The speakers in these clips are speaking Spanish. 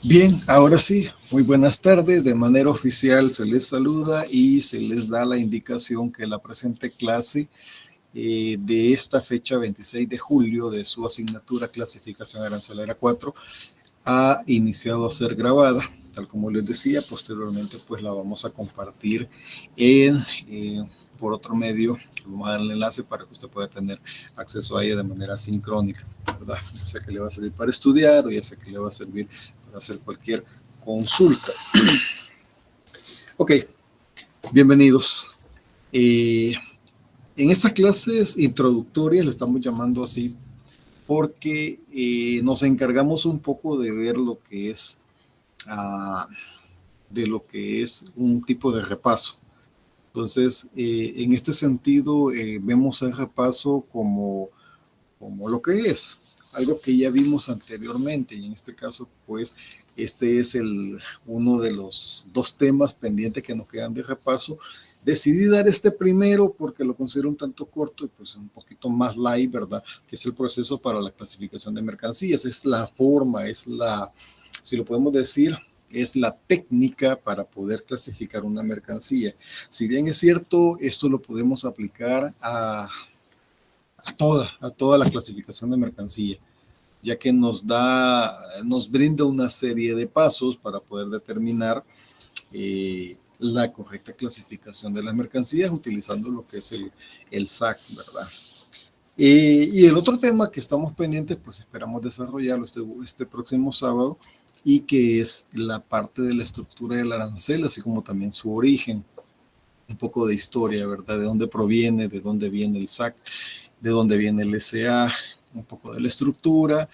Bien, ahora sí, muy buenas tardes. De manera oficial se les saluda y se les da la indicación que la presente clase de esta fecha 26 de julio de su asignatura Clasificación Arancelaria 4 ha iniciado a ser grabada. Tal como les decía, posteriormente pues la vamos a compartir en, por otro medio. Vamos a dar el enlace para que usted pueda tener acceso a ella de manera sincrónica, ¿verdad? Ya sea que le va a servir para estudiar o ya sea que le va a servir para hacer cualquier consulta. Ok, bienvenidos. En estas clases introductorias, le estamos llamando así, porque nos encargamos un poco de ver lo que es un tipo de repaso. Entonces, en este sentido, vemos el repaso como lo que es, algo que ya vimos anteriormente, y en este caso, pues, este es uno de los dos temas pendientes que nos quedan de repaso. Decidí dar este primero porque lo considero un tanto corto y pues un poquito más light, ¿verdad? Que es el proceso para la clasificación de mercancías. Es la forma, si lo podemos decir, es la técnica para poder clasificar una mercancía. Si bien es cierto, esto lo podemos aplicar a toda la clasificación de mercancía, ya que nos brinda una serie de pasos para poder determinar la correcta clasificación de las mercancías utilizando lo que es el SAC, ¿verdad? Y el otro tema que estamos pendientes, pues esperamos desarrollarlo este próximo sábado, y que es la parte de la estructura del arancel, así como también su origen, un poco de historia, ¿verdad? De dónde proviene, de dónde viene el SAC, de dónde viene el SA, un poco de la estructura.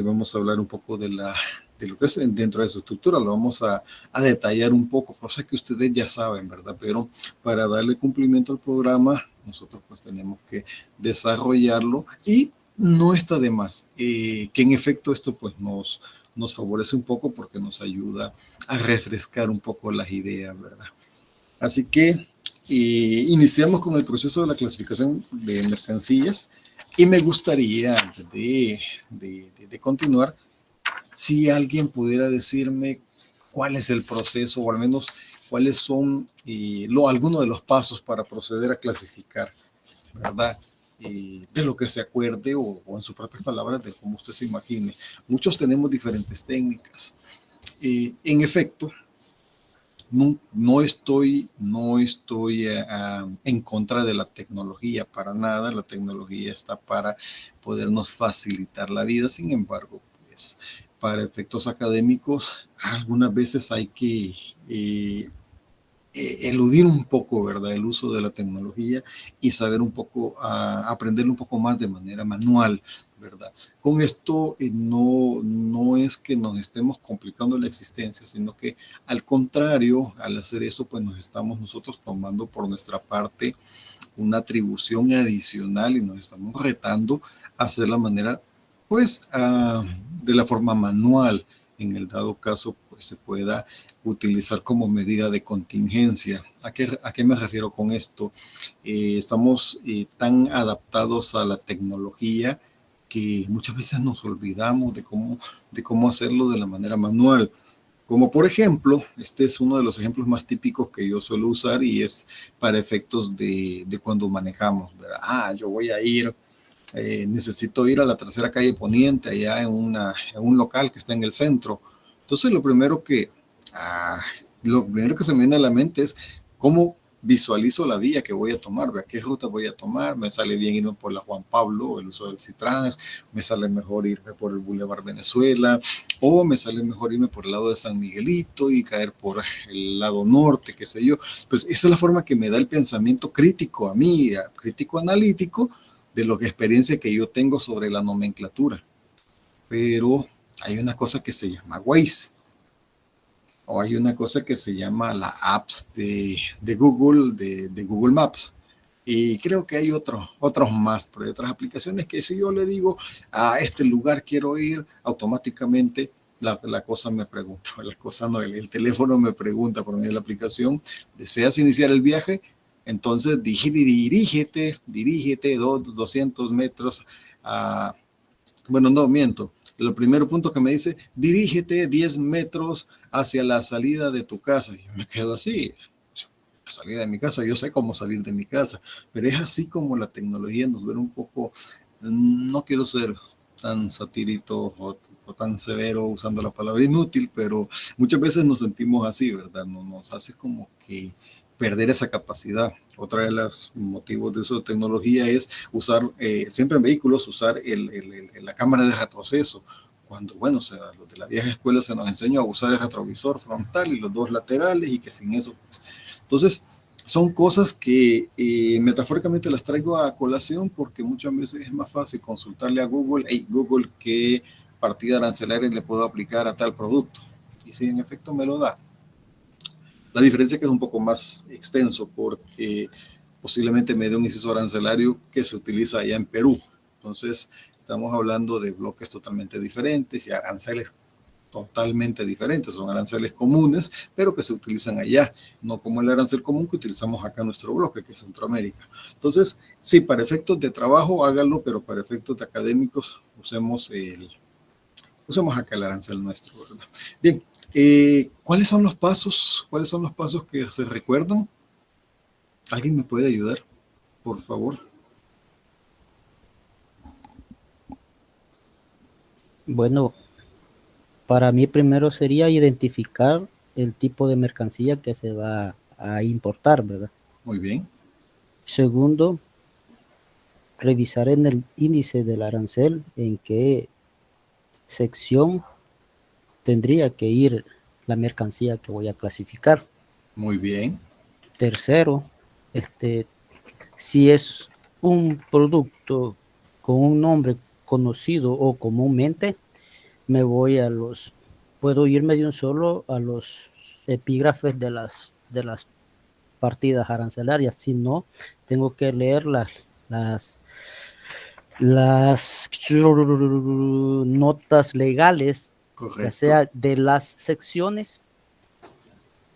Vamos a hablar un poco de lo que es dentro de su estructura, lo vamos a detallar un poco, cosas que ustedes ya saben, ¿verdad? Pero para darle cumplimiento al programa, nosotros pues tenemos que desarrollarlo, y no está de más que en efecto esto pues nos favorece un poco porque nos ayuda a refrescar un poco las ideas, ¿verdad? Así que iniciamos con el proceso de la clasificación de mercancías, y me gustaría, antes de continuar, si alguien pudiera decirme cuál es el proceso, o al menos cuáles son algunos de los pasos para proceder a clasificar, ¿verdad? De lo que se acuerde, o en sus propias palabras, de cómo usted se imagine. Muchos tenemos diferentes técnicas. En efecto, no estoy en contra de la tecnología, para nada. La tecnología está para podernos facilitar la vida. Sin embargo, pues, para efectos académicos, algunas veces hay que eludir un poco, ¿verdad?, el uso de la tecnología, y saber un poco, aprender un poco más de manera manual, ¿verdad? Con esto no es que nos estemos complicando la existencia, sino que al contrario, al hacer esto, pues nos estamos nosotros tomando por nuestra parte una atribución adicional, y nos estamos retando a hacer la manera, pues, de la forma manual. En el dado caso, pues se pueda utilizar como medida de contingencia. ¿A qué me refiero con esto? Estamos tan adaptados a la tecnología que muchas veces nos olvidamos de cómo hacerlo de la manera manual. Como por ejemplo, este es uno de los ejemplos más típicos que yo suelo usar, y es para efectos de cuando manejamos, ¿verdad? Yo voy a ir, necesito ir a la tercera calle Poniente, allá en un local que está en el centro. Entonces lo primero que se me viene a la mente es cómo visualizo la vía que voy a tomar, ¿verdad? ¿Qué ruta voy a tomar? Me sale bien irme por la Juan Pablo, el uso del Citrans, me sale mejor irme por el Boulevard Venezuela, o me sale mejor irme por el lado de San Miguelito y caer por el lado norte, qué sé yo. Pues esa es la forma que me da el pensamiento crítico a mí, crítico analítico, de lo que experiencia que yo tengo sobre la nomenclatura. Pero hay una cosa que se llama Waze, o hay una cosa que se llama la apps de Google, de Google Maps. Y creo que hay otros más, pero hay otras aplicaciones que si yo le digo a este lugar quiero ir, automáticamente la cosa me pregunta, la cosa no, el teléfono me pregunta por medio de la aplicación: ¿deseas iniciar el viaje? Entonces dirígete 200 metros a, bueno, no miento, El primer punto que me dice, dirígete 10 metros hacia la salida de tu casa. Y yo me quedo así, la salida de mi casa, yo sé cómo salir de mi casa, pero es así como la tecnología nos ve un poco, no quiero ser tan satírico o tan severo usando la palabra inútil, pero muchas veces nos sentimos así, ¿verdad? Nos hace como que perder esa capacidad. Otra de los motivos de uso de tecnología es usar, siempre en vehículos, usar la cámara de retroceso. Cuando, bueno, los de la vieja escuela se nos enseñó a usar el retrovisor frontal y los dos laterales y que sin eso, pues. Entonces, son cosas que metafóricamente las traigo a colación porque muchas veces es más fácil consultarle a Google, hey Google, ¿qué partida arancelaria le puedo aplicar a tal producto? Y si en efecto me lo da. La diferencia es que es un poco más extenso porque posiblemente me dé un inciso arancelario que se utiliza allá en Perú. Entonces, estamos hablando de bloques totalmente diferentes y aranceles totalmente diferentes, son aranceles comunes, pero que se utilizan allá, no como el arancel común que utilizamos acá en nuestro bloque, que es Centroamérica. Entonces, sí, para efectos de trabajo háganlo, pero para efectos de académicos usemos acá el arancel nuestro, ¿verdad? Bien, ¿cuáles son los pasos? ¿Cuáles son los pasos que se recuerdan? ¿Alguien me puede ayudar, por favor? Bueno, para mí primero sería identificar el tipo de mercancía que se va a importar, ¿verdad? Muy bien. Segundo, revisar en el índice del arancel en qué sección tendría que ir la mercancía que voy a clasificar. Muy bien. Tercero, si es un producto con un nombre conocido o comúnmente, puedo irme de un solo a los epígrafes de las partidas arancelarias. Si no, tengo que leer las notas legales, ya Correcto. sea de las secciones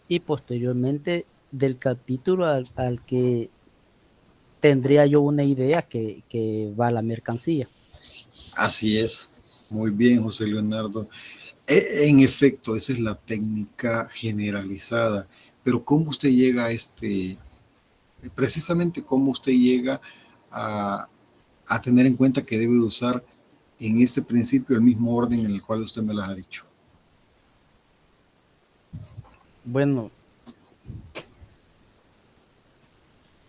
y posteriormente del capítulo al que tendría yo una idea que va la mercancía. Así es. Muy bien, José Leonardo. En efecto, esa es la técnica generalizada. Pero ¿cómo usted llega a precisamente cómo usted llega a, a tener en cuenta que debe usar en este principio el mismo orden en el cual usted me lo ha dicho? Bueno,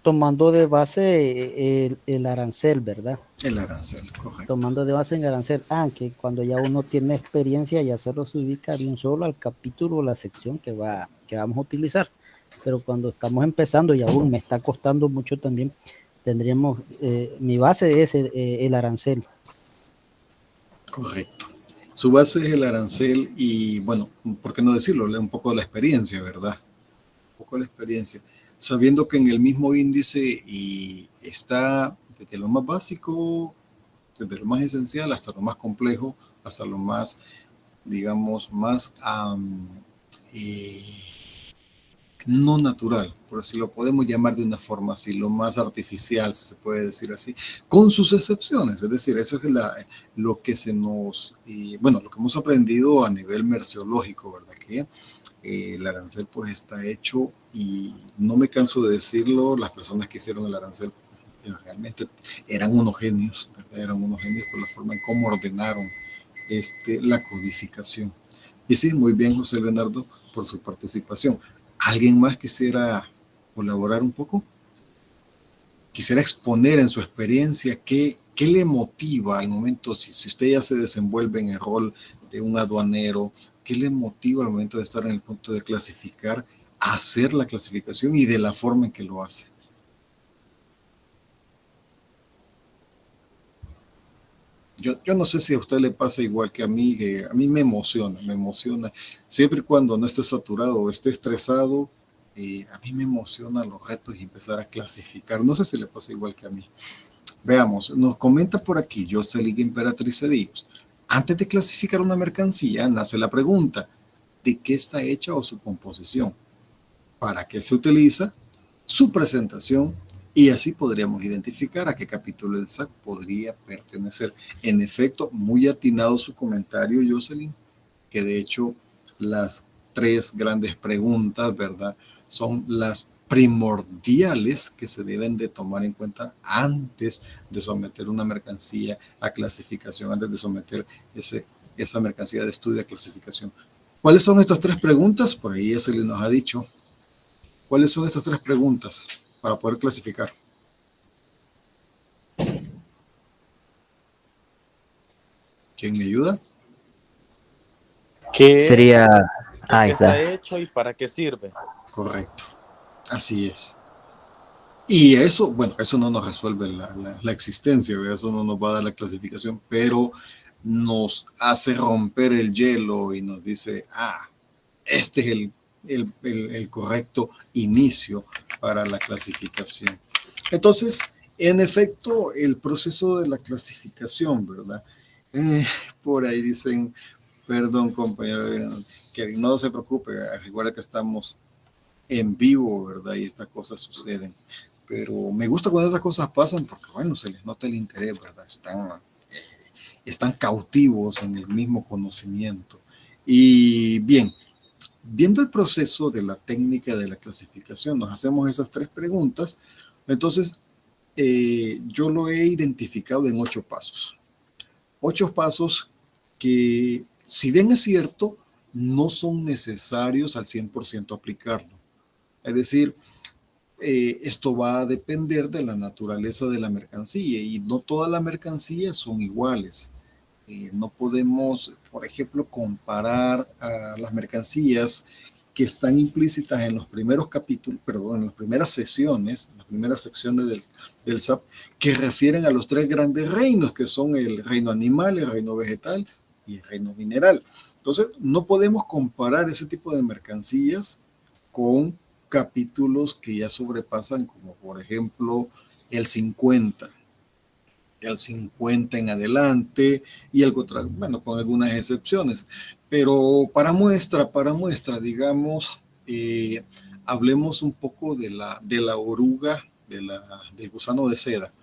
tomando de base el arancel, ¿verdad? El arancel, correcto. Tomando de base en arancel, que cuando ya uno tiene experiencia ya solo se ubica de un solo al capítulo o la sección que vamos a utilizar. Pero cuando estamos empezando y aún me está costando mucho también, mi base es el arancel. Correcto. Su base es el arancel y, bueno, ¿por qué no decirlo? Un poco de la experiencia, ¿verdad? Un poco de la experiencia. Sabiendo que en el mismo índice y está desde lo más básico, desde lo más esencial hasta lo más complejo, hasta lo más, digamos, más no natural, por si lo podemos llamar de una forma así, lo más artificial, si se puede decir así, con sus excepciones. Es decir, eso es lo que se nos, bueno, lo que hemos aprendido a nivel merceológico, ¿verdad? Que el arancel pues está hecho y no me canso de decirlo, las personas que hicieron el arancel realmente eran unos genios, ¿verdad? Eran unos genios por la forma en cómo ordenaron la codificación. Y sí, muy bien, José Leonardo, por su participación. ¿Alguien más quisiera colaborar un poco? Quisiera exponer en su experiencia qué le motiva al momento, si usted ya se desenvuelve en el rol de un aduanero, qué le motiva al momento de estar en el punto de clasificar, a hacer la clasificación y de la forma en que lo hace. Yo no sé si a usted le pasa igual que a mí me emociona. Siempre y cuando no esté saturado o esté estresado, a mí me emocionan los retos y empezar a clasificar. No sé si le pasa igual que a mí. Veamos, nos comenta por aquí Jocelyn Imperatriz Cedillos. Antes de clasificar una mercancía, nace la pregunta, ¿de qué está hecha o su composición? ¿Para qué se utiliza? Su presentación Y así podríamos identificar a qué capítulo del SAC podría pertenecer. En efecto, muy atinado su comentario, Jocelyn, que de hecho las tres grandes preguntas, ¿verdad?, son las primordiales que se deben de tomar en cuenta antes de someter una mercancía a clasificación, antes de someter esa mercancía de estudio a clasificación. ¿Cuáles son estas tres preguntas? Por ahí Jocelyn nos ha dicho. ¿Cuáles son estas tres preguntas para poder clasificar? ¿Quién me ayuda? ¿Qué Sería, es? ¿De ahí qué está está. hecho y para qué sirve? Correcto, así es. Y eso, bueno, eso no nos resuelve la existencia, ¿verdad? Eso no nos va a dar la clasificación, pero nos hace romper el hielo y nos dice, este es el correcto inicio para la clasificación. Entonces, en efecto, el proceso de la clasificación, ¿verdad? Por ahí dicen, perdón, compañero, que no se preocupe, recuerda que estamos en vivo, ¿verdad? Y estas cosas suceden. Pero me gusta cuando esas cosas pasan porque, bueno, se les nota el interés, ¿verdad? Están cautivos en el mismo conocimiento. Y bien, viendo el proceso de la técnica de la clasificación, nos hacemos esas tres preguntas. Entonces, yo lo he identificado en 8 pasos. 8 pasos que, si bien es cierto, no son necesarios al 100% aplicarlo. Es decir, esto va a depender de la naturaleza de la mercancía y no todas las mercancías son iguales. No podemos, por ejemplo, comparar a las mercancías que están implícitas en los primeros capítulos, perdón, en las primeras sesiones, en las primeras secciones del SAP, que refieren a los 3 grandes reinos, que son el reino animal, el reino vegetal y el reino mineral. Entonces, no podemos comparar ese tipo de mercancías con capítulos que ya sobrepasan, como por ejemplo el 50 en adelante y algo, bueno, con algunas excepciones. Pero para muestra, digamos, hablemos un poco de la oruga, del gusano de seda.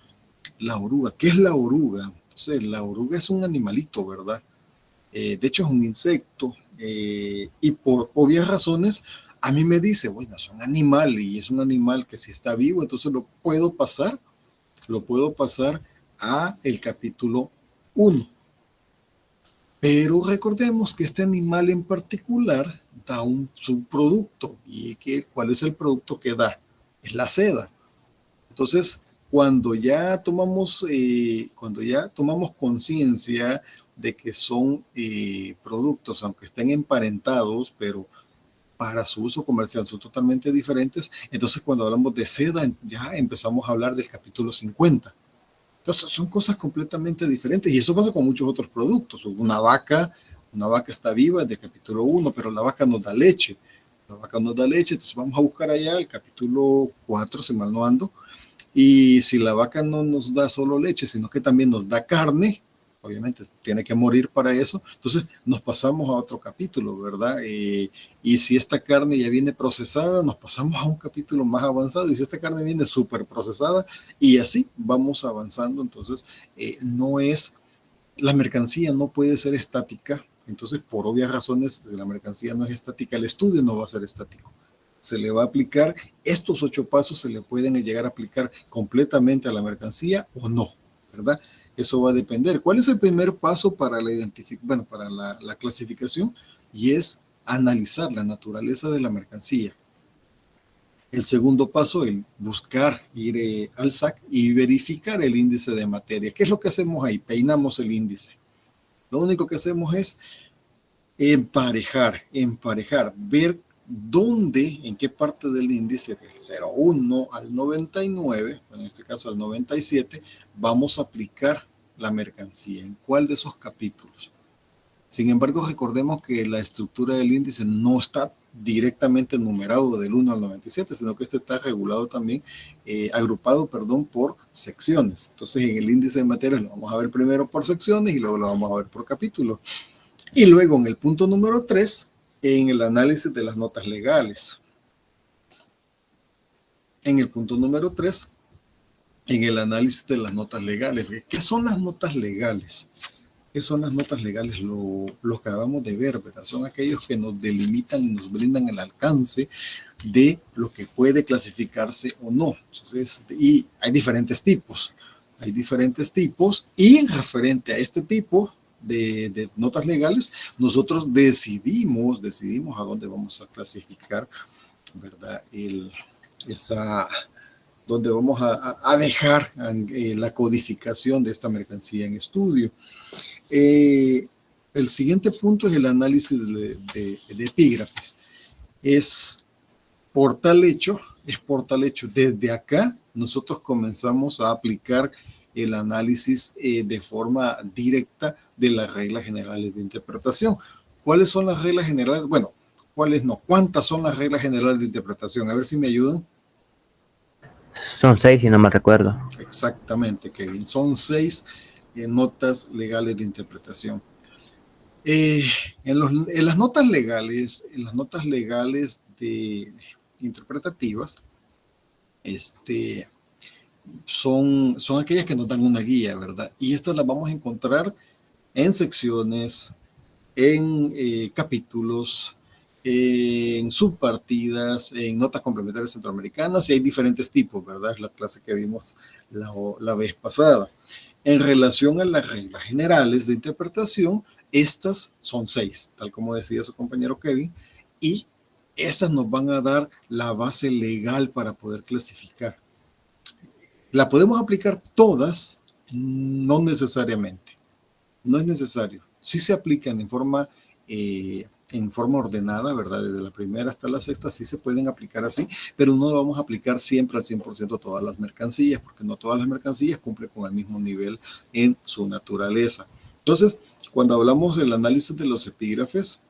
La oruga, ¿qué es la oruga? Entonces, la oruga es un animalito, ¿verdad? De hecho, es un insecto y por obvias razones, a mí me dice, bueno, es un animal y es un animal que si está vivo, entonces lo puedo pasar a el capítulo 1. Pero recordemos que este animal en particular da un subproducto. ¿Y cuál es el producto que da? Es la seda. Entonces, cuando ya tomamos conciencia de que son productos, aunque estén emparentados, pero para su uso comercial son totalmente diferentes, entonces cuando hablamos de seda ya empezamos a hablar del capítulo 50. Entonces son cosas completamente diferentes y eso pasa con muchos otros productos. Una vaca está viva es de capítulo 1, pero la vaca nos da leche. Entonces vamos a buscar allá el capítulo 4, si mal no ando. Y si la vaca no nos da solo leche, sino que también nos da carne, obviamente tiene que morir para eso, entonces nos pasamos a otro capítulo, ¿verdad? Y si esta carne ya viene procesada, nos pasamos a un capítulo más avanzado, y si esta carne viene súper procesada, y así vamos avanzando. Entonces, la mercancía no puede ser estática, entonces por obvias razones la mercancía no es estática, el estudio no va a ser estático. Se le va a aplicar, estos 8 pasos se le pueden llegar a aplicar completamente a la mercancía o no, ¿verdad? Eso va a depender. ¿Cuál es el primer paso para la clasificación? Y es analizar la naturaleza de la mercancía. El segundo paso, el buscar, ir al SAC y verificar el índice de materia. ¿Qué es lo que hacemos ahí? Peinamos el índice. Lo único que hacemos es emparejar, ver dónde, en qué parte del índice del 0,1 al 99, en este caso al 97, vamos a aplicar la mercancía, en cuál de esos capítulos. Sin embargo, recordemos que la estructura del índice no está directamente numerado del 1 al 97, sino que este está regulado también, agrupado por secciones. Entonces, en el índice de materias lo vamos a ver primero por secciones y luego lo vamos a ver por capítulos. Y luego, en el punto número 3, en el análisis de las notas legales. En el punto número 3, en el análisis de las notas legales. ¿Qué son las notas legales? ¿Qué son las notas legales? Lo que acabamos de ver, ¿verdad? Son aquellos que nos delimitan y nos brindan el alcance de lo que puede clasificarse o no. Entonces, y hay diferentes tipos. Hay diferentes tipos y referente a este tipo de notas legales, nosotros decidimos a dónde vamos a clasificar, ¿verdad? Donde vamos a dejar la codificación de esta mercancía en estudio. El siguiente punto es el análisis de epígrafes. Es por tal hecho, desde acá nosotros comenzamos a aplicar el análisis de forma directa de las reglas generales de interpretación. ¿Cuáles son las reglas generales? Bueno, ¿cuáles no? ¿Cuántas son las reglas generales de interpretación? A ver si me ayudan. Son 6, si no me recuerdo. Exactamente, Kevin. Son 6 notas legales de interpretación. En las notas legales interpretativas, son aquellas que nos dan una guía, ¿verdad? Y estas las vamos a encontrar en secciones, en capítulos, en subpartidas, en notas complementarias centroamericanas, y hay diferentes tipos, ¿verdad? Es la clase que vimos la vez pasada. En relación a las reglas generales de interpretación, estas son 6, tal como decía su compañero Kevin, y estas nos van a dar la base legal para poder clasificar. ¿La podemos aplicar todas? No necesariamente. No es necesario. Sí se aplican en forma ordenada, ¿verdad? Desde la primera hasta la sexta sí se pueden aplicar así, pero no lo vamos a aplicar siempre al 100% a todas las mercancías, porque no todas las mercancías cumplen con el mismo nivel en su naturaleza. Entonces, cuando hablamos del análisis de los epígrafes,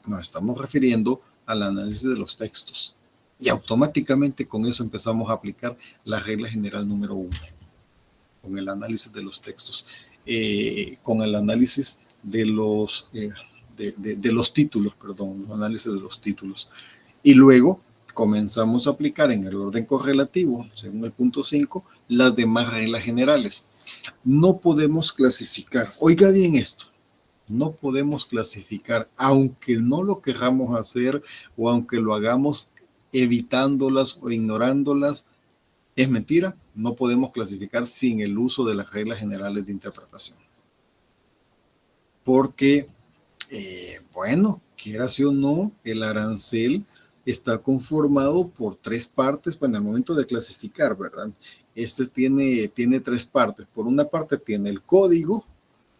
nos estamos refiriendo al análisis de los textos. Y automáticamente con eso empezamos a aplicar la regla general número 1, con el análisis de los textos, con el análisis de los títulos, el análisis de los títulos. Y luego comenzamos a aplicar en el orden correlativo, según el punto 5, las demás reglas generales. No podemos clasificar, oiga bien esto, no podemos clasificar, aunque no lo queramos hacer o aunque lo hagamos evitándolas o ignorándolas, es mentira, no podemos clasificar sin el uso de las reglas generales de interpretación. Porque, bueno, quiera sí o no, el arancel está conformado por 3 partes, bueno, en el momento de clasificar, ¿verdad? Tiene 3 partes. Por una parte tiene el código,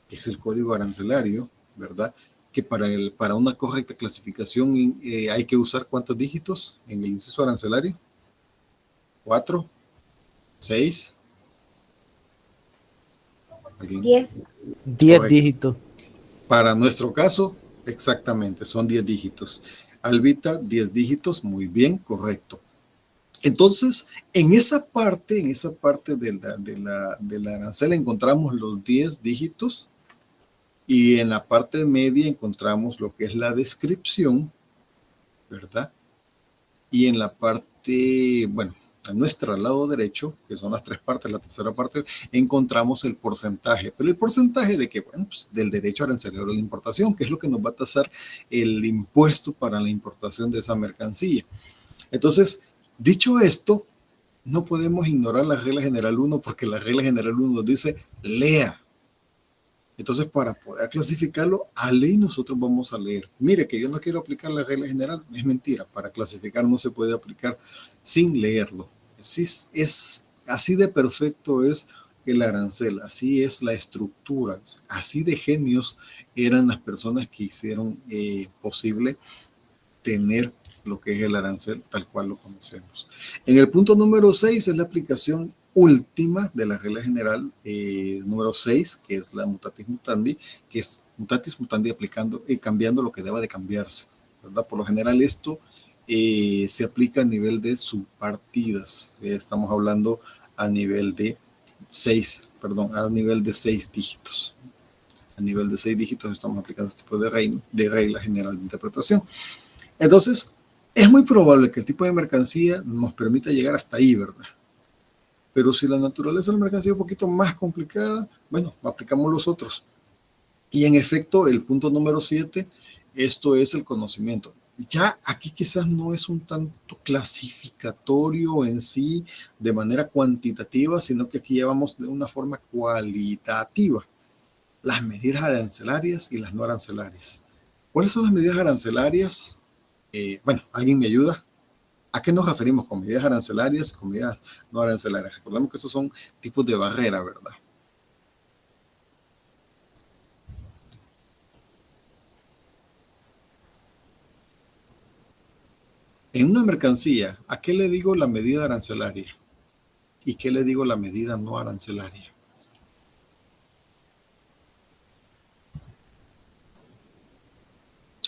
que es el código arancelario, ¿verdad? Que para una correcta clasificación hay que usar ¿cuántos dígitos en el inciso arancelario? 4, 6, 10 dígitos. Para nuestro caso, exactamente, son 10 dígitos. Albita, 10 dígitos, muy bien, correcto. Entonces, en esa parte del arancel encontramos los 10 dígitos y en la parte media encontramos lo que es la descripción, ¿verdad? Y en la parte, bueno, a nuestro lado derecho, que son las 3 partes, la tercera parte, encontramos el porcentaje. Pero el porcentaje de que, bueno, pues del derecho arancelario de la importación, que es lo que nos va a tasar el impuesto para la importación de esa mercancía. Entonces, dicho esto, no podemos ignorar la regla general 1 porque la regla general 1 nos dice lea. Entonces, para poder clasificarlo, a ley nosotros vamos a leer. Mire, que yo no quiero aplicar la regla general, es mentira. Para clasificar no se puede aplicar sin leerlo. Así de perfecto es el arancel, así es la estructura, así de genios eran las personas que hicieron posible tener lo que es el arancel tal cual lo conocemos. En el punto número 6 es la aplicación última de la regla general número 6, que es la mutatis mutandi, que es mutatis mutandi aplicando y cambiando lo que deba de cambiarse, ¿verdad? Por lo general esto se aplica a nivel de subpartidas. Estamos hablando a nivel de 6 dígitos. A nivel de 6 dígitos estamos aplicando este tipo de regla general de interpretación. Entonces, es muy probable que el tipo de mercancía nos permita llegar hasta ahí, ¿verdad? Pero si la naturaleza de la mercancía es un poquito más complicada, bueno, aplicamos los otros. Y en efecto, el punto número 7, esto es el conocimiento. Ya aquí quizás no es un tanto clasificatorio en sí de manera cuantitativa, sino que aquí llevamos de una forma cualitativa las medidas arancelarias y las no arancelarias. ¿Cuáles son las medidas arancelarias? Bueno, ¿alguien me ayuda? ¿A qué nos referimos con medidas arancelarias y con medidas no arancelarias? Recordemos que estos son tipos de barrera, ¿verdad? En una mercancía, ¿a qué le digo la medida arancelaria? ¿Y qué le digo la medida no arancelaria?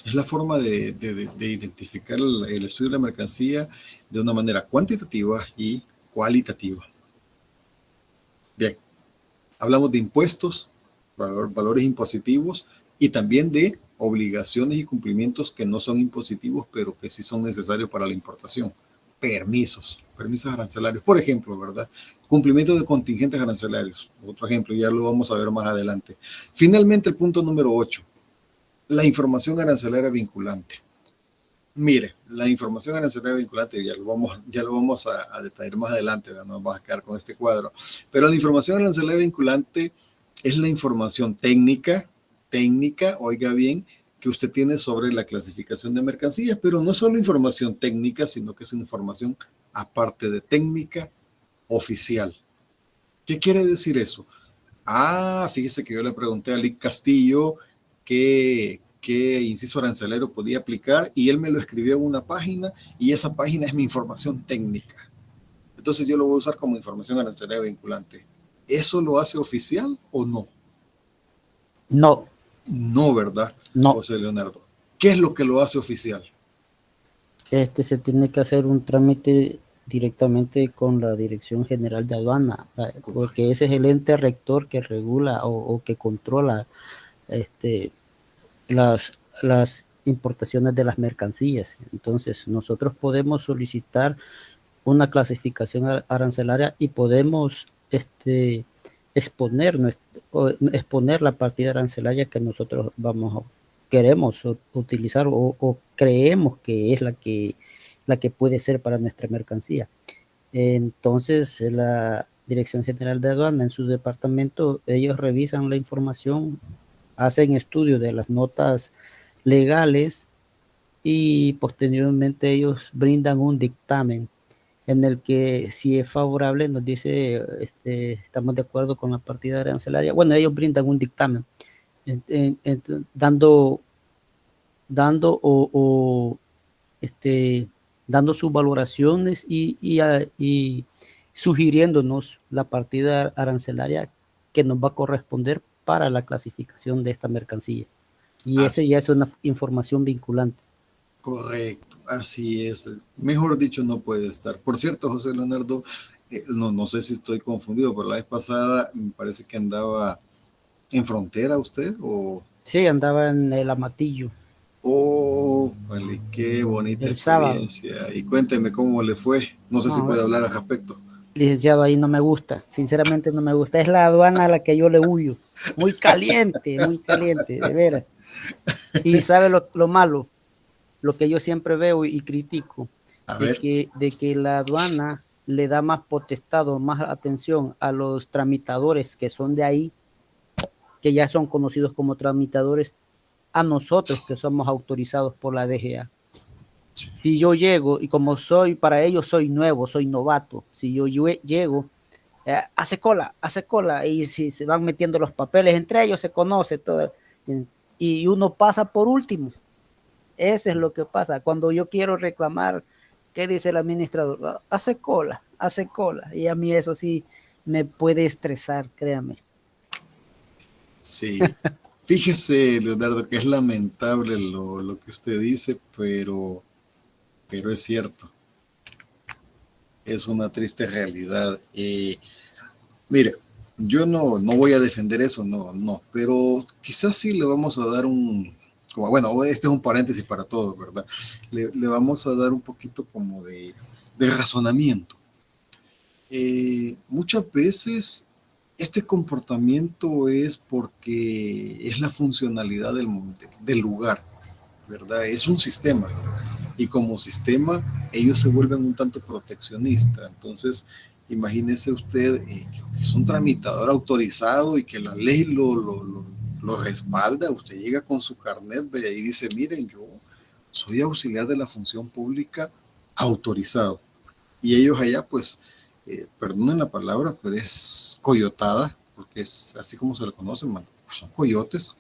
Es la forma de identificar el estudio de la mercancía de una manera cuantitativa y cualitativa. Bien, hablamos de impuestos, valores impositivos y también de obligaciones y cumplimientos que no son impositivos, pero que sí son necesarios para la importación. Permisos arancelarios, por ejemplo, ¿verdad? Cumplimiento de contingentes arancelarios, otro ejemplo, ya lo vamos a ver más adelante. Finalmente, el punto número 8, la información arancelaria vinculante. Mire, la información arancelaria vinculante ya lo vamos a detallar más adelante, no nos vamos a quedar con este cuadro, pero la información arancelaria vinculante es la información técnica, oiga bien, que usted tiene sobre la clasificación de mercancías, pero no es solo información técnica, sino que es una información aparte de técnica oficial. ¿Qué quiere decir eso? Fíjese que yo le pregunté a Lick Castillo qué inciso arancelero podía aplicar y él me lo escribió en una página y esa página es mi información técnica. Entonces yo lo voy a usar como información arancelaria vinculante. ¿Eso lo hace oficial o no? No. No, ¿verdad? No. José Leonardo. ¿Qué es lo que lo hace oficial? Se tiene que hacer un trámite directamente con la Dirección General de Aduana, porque ese es el ente rector que regula o que controla las importaciones de las mercancías. Entonces, nosotros podemos solicitar una clasificación arancelaria y podemos exponer la partida arancelaria que nosotros queremos utilizar o creemos que es la que puede ser para nuestra mercancía. Entonces, la Dirección General de Aduana en su departamento, ellos revisan la información, hacen estudio de las notas legales y posteriormente ellos brindan un dictamen en el que, si es favorable, nos dice estamos de acuerdo con la partida arancelaria. Bueno, ellos brindan un dictamen dando sus valoraciones y sugiriéndonos la partida arancelaria que nos va a corresponder para la clasificación de esta mercancía. Y esa ya es una información vinculante. Correcto, así es. Mejor dicho, no puede estar. Por cierto, José Leonardo, no sé si estoy confundido, pero la vez pasada me parece que andaba en frontera usted o... Sí, andaba en el Amatillo. Oh, vale, qué bonita el experiencia. Sábado. Y cuénteme cómo le fue. No sé si puede hablar al respecto. Licenciado, ahí no me gusta. Sinceramente no me gusta. Es la aduana a la que yo le huyo. Muy caliente, de veras. Y sabe lo malo, lo que yo siempre veo y critico, de que la aduana le da más potestad o más atención a los tramitadores que son de ahí, que ya son conocidos como tramitadores, a nosotros que somos autorizados por la DGA. Si yo llego, y como para ellos soy nuevo, soy novato, si yo llego, hace cola, y si se van metiendo los papeles entre ellos, se conoce todo, y uno pasa por último. Eso es lo que pasa. Cuando yo quiero reclamar, ¿qué dice el administrador? Hace cola, y a mí eso sí me puede estresar, créame. Sí, fíjese, Leonardo, que es lamentable lo que usted dice, pero es cierto. Es una triste realidad. Mire, yo no voy a defender eso, no, pero quizás sí le vamos a dar bueno, este es un paréntesis para todos, ¿verdad? Le vamos a dar un poquito como de razonamiento. Muchas veces este comportamiento es porque es la funcionalidad del lugar, ¿verdad? Es un sistema y como sistema ellos se vuelven un tanto proteccionistas. Entonces, imagínese usted que es un tramitador autorizado y que la ley lo respalda. Usted llega con su carnet, ve, y dice, miren, yo soy auxiliar de la función pública autorizado. Y ellos allá, pues, perdonen la palabra, pero es coyotada, porque es así como se le conocen, man. Son coyotes,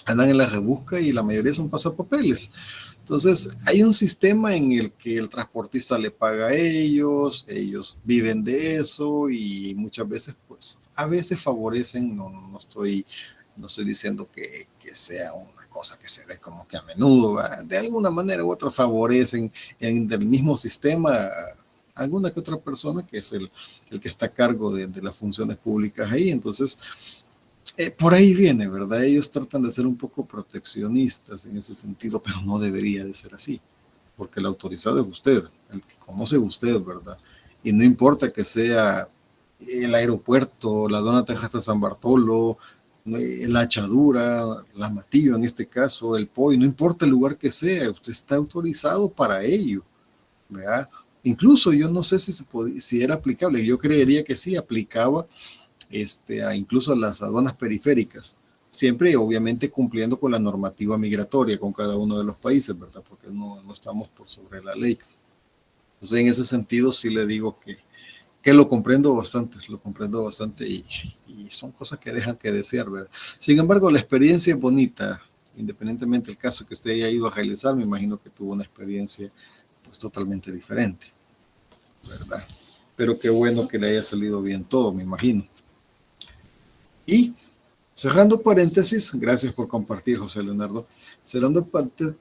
andan en la rebusca y la mayoría son pasapapeles. Entonces, hay un sistema en el que el transportista le paga a ellos viven de eso y muchas veces, pues, a veces favorecen, no estoy diciendo que sea una cosa que se ve como que a menudo, ¿verdad? De alguna manera u otra favorecen en el mismo sistema a alguna que otra persona que es el que está a cargo de las funciones públicas ahí. Entonces, por ahí viene, ¿verdad? Ellos tratan de ser un poco proteccionistas en ese sentido, pero no debería de ser así, porque el autorizado es usted, el que conoce usted, ¿verdad? Y no importa que sea el aeropuerto, la aduana terrestre San Bartolo, la Achadura, la Matillo en este caso, el POI, no importa el lugar que sea, usted está autorizado para ello, ¿verdad? Incluso yo no sé si era aplicable, yo creería que sí aplicaba incluso a las aduanas periféricas, siempre obviamente cumpliendo con la normativa migratoria con cada uno de los países, ¿verdad? Porque no estamos por sobre la ley. Entonces, en ese sentido, sí le digo que lo comprendo bastante y son cosas que dejan que desear, ¿verdad? Sin embargo, la experiencia es bonita, independientemente del caso que usted haya ido a realizar, me imagino que tuvo una experiencia pues totalmente diferente, ¿verdad? Pero qué bueno que le haya salido bien todo, me imagino. Y cerrando paréntesis, gracias por compartir, José Leonardo. Cerrando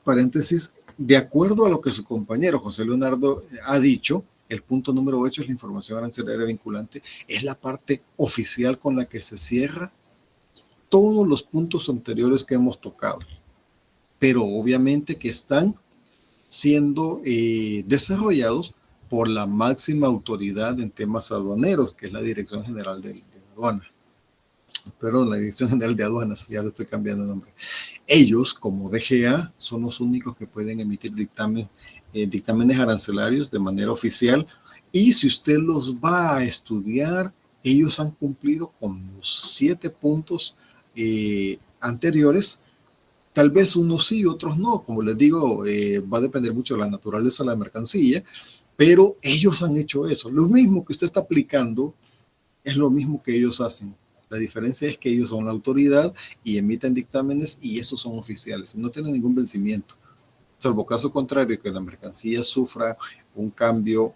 paréntesis, de acuerdo a lo que su compañero José Leonardo ha dicho, el punto número 8 es la información arancelaria vinculante, es la parte oficial con la que se cierra todos los puntos anteriores que hemos tocado, pero obviamente que están siendo desarrollados por la máxima autoridad en temas aduaneros, que es la Dirección General de Aduana. Perdón, la Dirección General de Aduanas, ya le estoy cambiando de nombre. Ellos, como DGA, son los únicos que pueden emitir dictámenes arancelarios de manera oficial, y si usted los va a estudiar, ellos han cumplido con los 7 puntos anteriores. Tal vez unos sí, otros no. Como les digo, va a depender mucho de la naturaleza de la mercancía, pero ellos han hecho eso. Lo mismo que usted está aplicando es lo mismo que ellos hacen. La diferencia es que ellos son la autoridad y emiten dictámenes y estos son oficiales, no tienen ningún vencimiento. Salvo caso contrario, que la mercancía sufra un cambio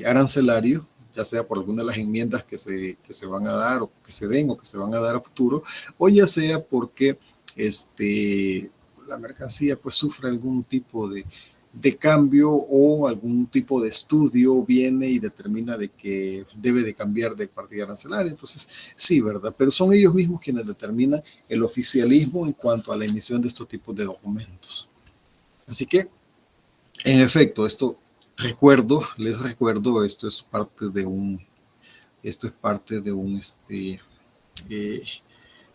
arancelario, ya sea por alguna de las enmiendas que se van a dar o que se den o que se van a dar a futuro, o ya sea porque la mercancía pues sufre algún tipo de cambio o algún tipo de estudio viene y determina de que debe de cambiar de partida arancelaria. Entonces, sí, ¿verdad? Pero son ellos mismos quienes determinan el oficialismo en cuanto a la emisión de estos tipos de documentos. Así que, en efecto, les recuerdo, esto es parte de un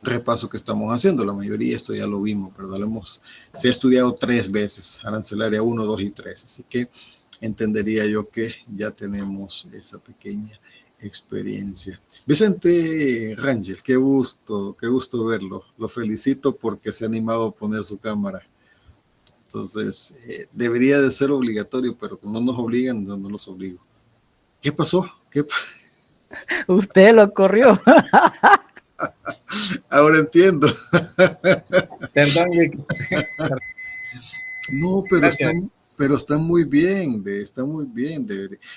repaso que estamos haciendo. La mayoría esto ya lo vimos, ¿verdad? Se ha estudiado 3 veces, arancelaria 1, 2 y 3, así que entendería yo que ya tenemos esa pequeña experiencia. Vicente Rangel, qué gusto verlo. Lo felicito porque se ha animado a poner su cámara. Entonces, debería de ser obligatorio, pero como no nos obligan, no los obligo. ¿Qué pasó? Usted lo corrió. Ahora entiendo. No, pero está muy bien, está muy bien.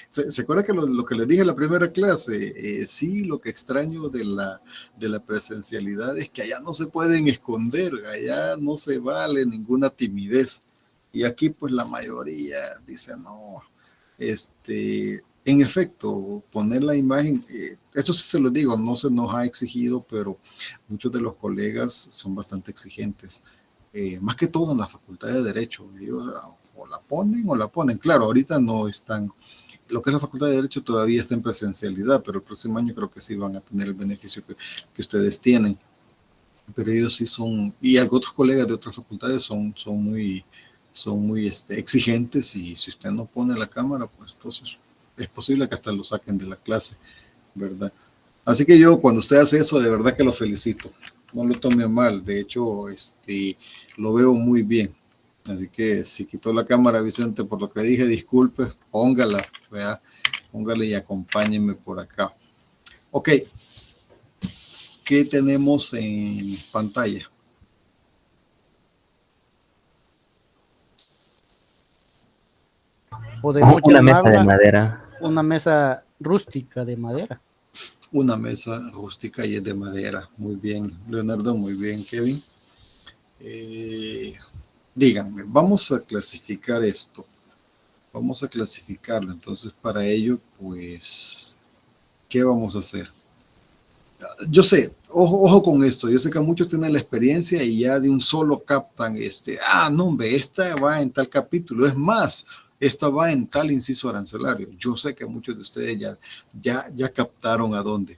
¿Se acuerda que lo que les dije en la primera clase? Sí, lo que extraño de la presencialidad es que allá no se pueden esconder, allá no se vale ninguna timidez. Y aquí pues la mayoría dice no, en efecto, poner la imagen, esto sí se lo digo, no se nos ha exigido, pero muchos de los colegas son bastante exigentes. Más que todo en la Facultad de Derecho, ellos o la ponen. Claro, ahorita no están lo que es la Facultad de Derecho todavía está en presencialidad, pero el próximo año creo que sí van a tener el beneficio que ustedes tienen. Pero ellos sí son, y otros colegas de otras facultades son muy exigentes, y si usted no pone la cámara, pues entonces es posible que hasta lo saquen de la clase, ¿verdad? Así que yo, cuando usted hace eso, de verdad que lo felicito. No lo tome a mal, de hecho, lo veo muy bien. Así que si quitó la cámara, Vicente, por lo que dije, disculpe, póngala, ¿verdad? Póngala y acompáñenme por acá. Ok, ¿qué tenemos en pantalla? Podemos Una mesa de llamarla madera. una mesa rústica de madera. Una mesa rústica y es de madera. Muy bien, Leonardo, muy bien, Kevin. Díganme, vamos a clasificar esto. Vamos a clasificarlo. Entonces, para ello, pues, ¿qué vamos a hacer? Yo sé, ojo con esto. Yo sé que muchos tienen la experiencia y ya de un solo captan no, hombre, esta va en tal capítulo. Es más, esta va en tal inciso arancelario. Yo sé que muchos de ustedes ya captaron a dónde.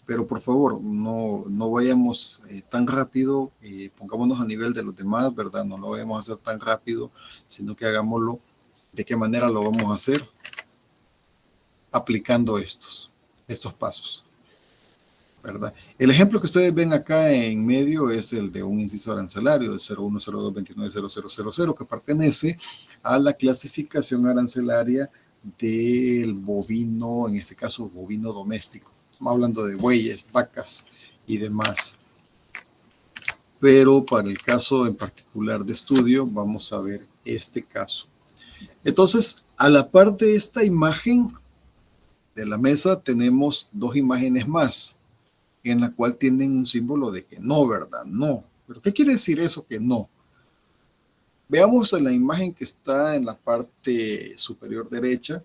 Pero por favor, no vayamos tan rápido, pongámonos a nivel de los demás, ¿verdad? No lo vayamos a hacer tan rápido, sino que hagámoslo. ¿De qué manera lo vamos a hacer? Aplicando estos pasos, ¿verdad? El ejemplo que ustedes ven acá en medio es el de un inciso arancelario de 0102290000, que pertenece a la clasificación arancelaria del bovino, en este caso bovino doméstico. Estamos hablando de bueyes, vacas y demás. Pero para el caso en particular de estudio, vamos a ver este caso. Entonces, a la par de esta imagen de la mesa, tenemos dos imágenes más, en la cual tienen un símbolo de que no, ¿verdad? No. ¿Pero qué quiere decir eso que no? Veamos en la imagen que está en la parte superior derecha.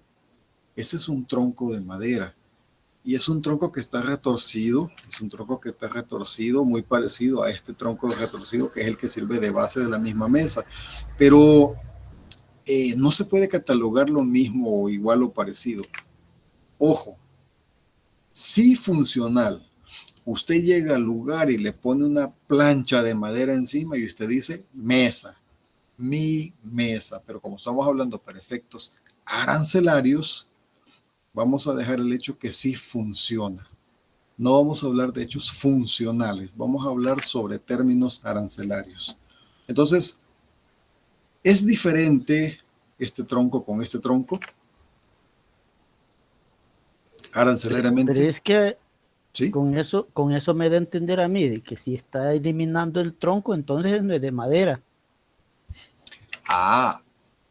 Ese es un tronco de madera. Y es un tronco que está retorcido, muy parecido a este tronco retorcido que es el que sirve de base de la misma mesa. Pero no se puede catalogar lo mismo o igual o parecido. Ojo, sí funcional. Usted llega al lugar y le pone una plancha de madera encima y usted dice mesa, mi mesa. Pero como estamos hablando para efectos arancelarios, vamos a dejar el hecho que sí funciona. No vamos a hablar de hechos funcionales, vamos a hablar sobre términos arancelarios. Entonces, ¿es diferente este tronco con este tronco? Arancelariamente. Pero es que ¿Sí? con eso me da a entender a mí de que si está eliminando el tronco, entonces no es de madera.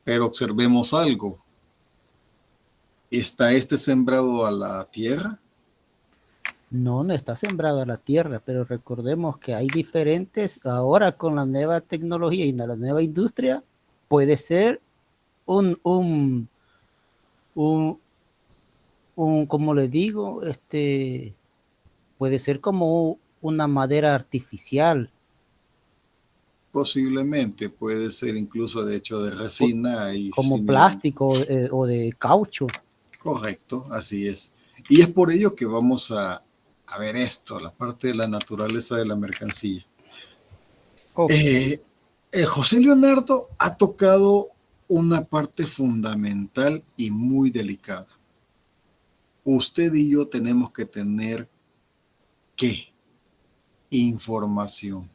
Pero observemos algo. ¿Está sembrado a la tierra? No está sembrado a la tierra, pero recordemos que hay diferentes, ahora con la nueva tecnología y la nueva industria, puede ser un como le digo, puede ser como una madera artificial. Posiblemente, puede ser incluso de hecho de resina y como similar. plástico o de caucho. Correcto, así es. Y es por ello que vamos a ver esto, la parte de la naturaleza de la mercancía. Okay. José Leonardo ha tocado una parte fundamental y muy delicada. Usted y yo tenemos que tener ¿qué? Información.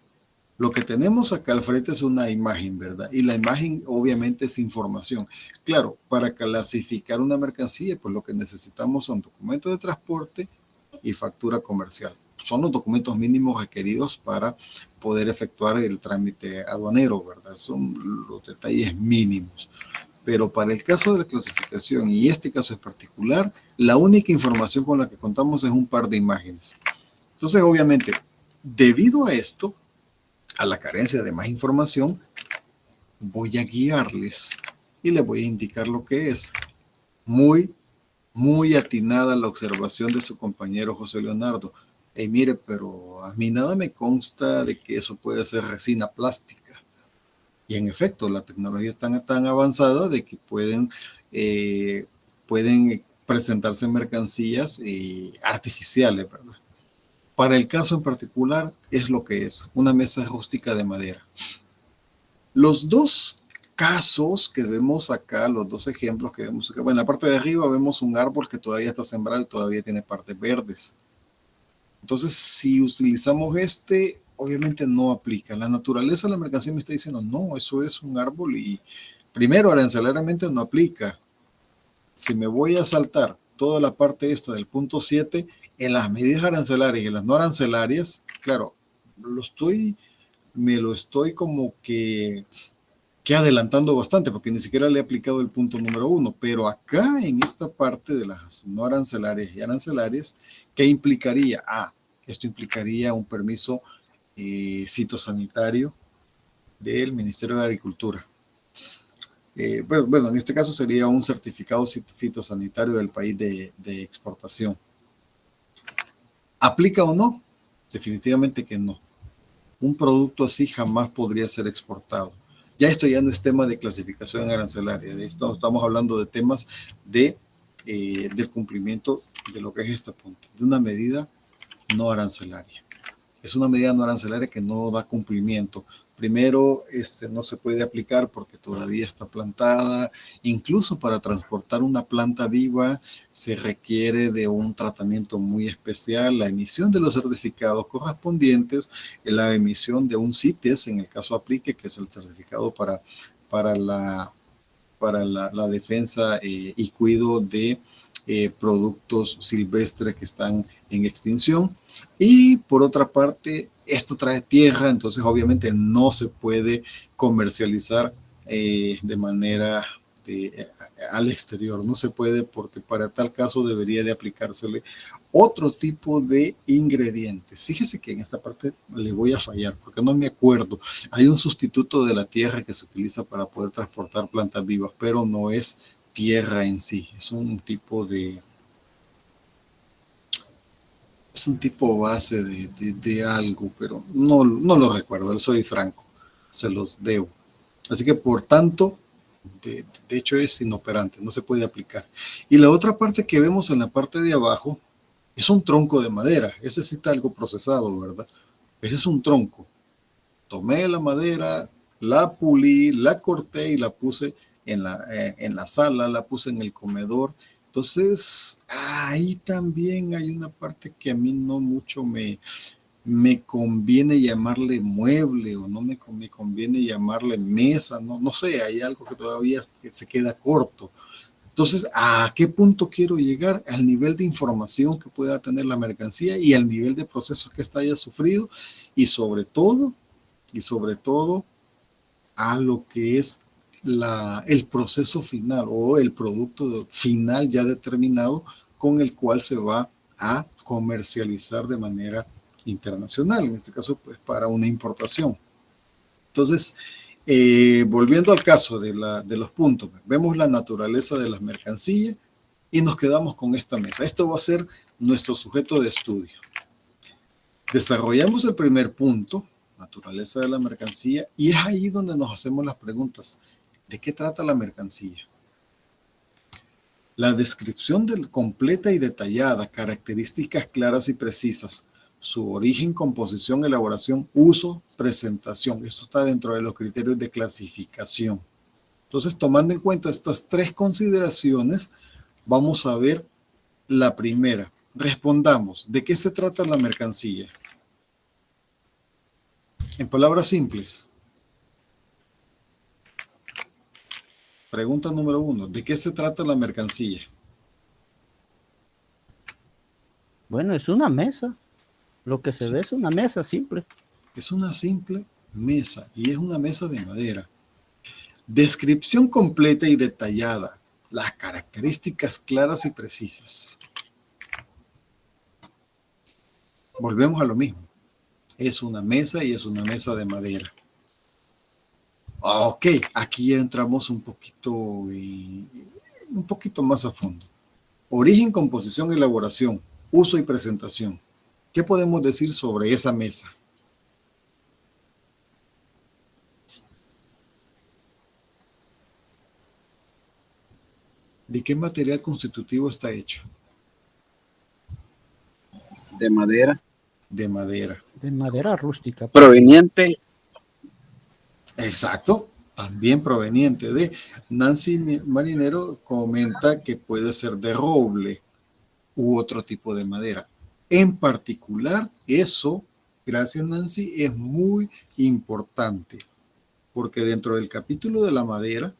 Lo que tenemos acá al frente es una imagen, ¿verdad? Y la imagen obviamente es información. Claro, para clasificar una mercancía, pues lo que necesitamos son documentos de transporte y factura comercial. Son los documentos mínimos requeridos para poder efectuar el trámite aduanero, ¿verdad? Son los detalles mínimos. Pero para el caso de la clasificación y este caso en particular, la única información con la que contamos es un par de imágenes. Entonces, obviamente, debido a esto, a la carencia de más información, voy a guiarles y les voy a indicar lo que es. Muy atinada la observación de su compañero José Leonardo. Mire, pero a mí nada me consta de que eso puede ser resina plástica. Y en efecto, la tecnología es tan avanzada de que pueden pueden presentarse mercancías artificiales, ¿verdad? Para el caso en particular es lo que es, una mesa rústica de madera. Los dos casos que vemos acá, los dos ejemplos que vemos acá, bueno, en la parte de arriba vemos un árbol que todavía está sembrado y todavía tiene partes verdes. Entonces, si utilizamos obviamente no aplica. La naturaleza de la mercancía me está diciendo, no, eso es un árbol y primero, arancelariamente no aplica. Si me voy a saltar toda la parte esta del punto 7, en las medidas arancelarias y en las no arancelarias, claro, me lo estoy como que adelantando bastante, porque ni siquiera le he aplicado el punto número 1, pero acá en esta parte de las no arancelarias y arancelarias, ¿qué implicaría? Esto implicaría un permiso fitosanitario del Ministerio de Agricultura. Bueno, en este caso sería un certificado fitosanitario del país de exportación. ¿Aplica o no? Definitivamente que no. Un producto así jamás podría ser exportado. Ya esto ya no es tema de clasificación arancelaria, estamos hablando de temas del cumplimiento de lo que es este punto, de una medida no arancelaria. Es una medida no arancelaria que no da cumplimiento. Primero, no se puede aplicar porque todavía está plantada. Incluso para transportar una planta viva se requiere de un tratamiento muy especial, la emisión de los certificados correspondientes, la emisión de un CITES, en el caso aplique, que es el certificado para la defensa y cuidado de productos silvestres que están en extinción. Y por otra parte, esto trae tierra, entonces obviamente no se puede comercializar de manera al exterior, no se puede, porque para tal caso debería de aplicársele otro tipo de ingredientes. Fíjese que en esta parte le voy a fallar porque no me acuerdo. Hay un sustituto de la tierra que se utiliza para poder transportar plantas vivas, pero no es tierra en sí, es un tipo base de algo, pero no lo recuerdo, soy franco, se los debo. Así que por tanto, de hecho es inoperante, no se puede aplicar. Y la otra parte que vemos en la parte de abajo es un tronco de madera, ese sí está algo procesado, ¿verdad? Pero es un tronco. Tomé la madera, la pulí, la corté y la puse en la sala, la puse en el comedor. Entonces, ahí también hay una parte que a mí no mucho me conviene llamarle mueble o no me conviene llamarle mesa, no sé, hay algo que todavía se queda corto. Entonces, ¿a qué punto quiero llegar? Al nivel de información que pueda tener la mercancía y al nivel de procesos que esta haya sufrido y sobre todo a lo que es el proceso final o el producto final ya determinado con el cual se va a comercializar de manera internacional, en este caso pues para una importación. Entonces, volviendo al caso de los puntos, vemos la naturaleza de las mercancías y nos quedamos con esta mesa. Esto va a ser nuestro sujeto de estudio. Desarrollamos el primer punto, naturaleza de la mercancía, y es ahí donde nos hacemos las preguntas. ¿De qué trata la mercancía? La descripción completa y detallada, características claras y precisas, su origen, composición, elaboración, uso, presentación. Esto está dentro de los criterios de clasificación. Entonces, tomando en cuenta estas tres consideraciones, vamos a ver la primera. Respondamos, ¿de qué se trata la mercancía? En palabras simples. Pregunta número 1. ¿De qué se trata la mercancía? Bueno, es una mesa. Lo que se ve es una mesa simple. Es una simple mesa y es una mesa de madera. Descripción completa y detallada. Las características claras y precisas. Volvemos a lo mismo. Es una mesa y es una mesa de madera. Ok, aquí entramos un poquito más a fondo. Origen, composición, elaboración, uso y presentación. ¿Qué podemos decir sobre esa mesa? ¿De qué material constitutivo está hecho? De madera. De madera. De madera rústica. Proveniente. Exacto, también proveniente de. Nancy Marinero comenta que puede ser de roble u otro tipo de madera. En particular, eso, gracias Nancy, es muy importante, porque dentro del capítulo de la madera,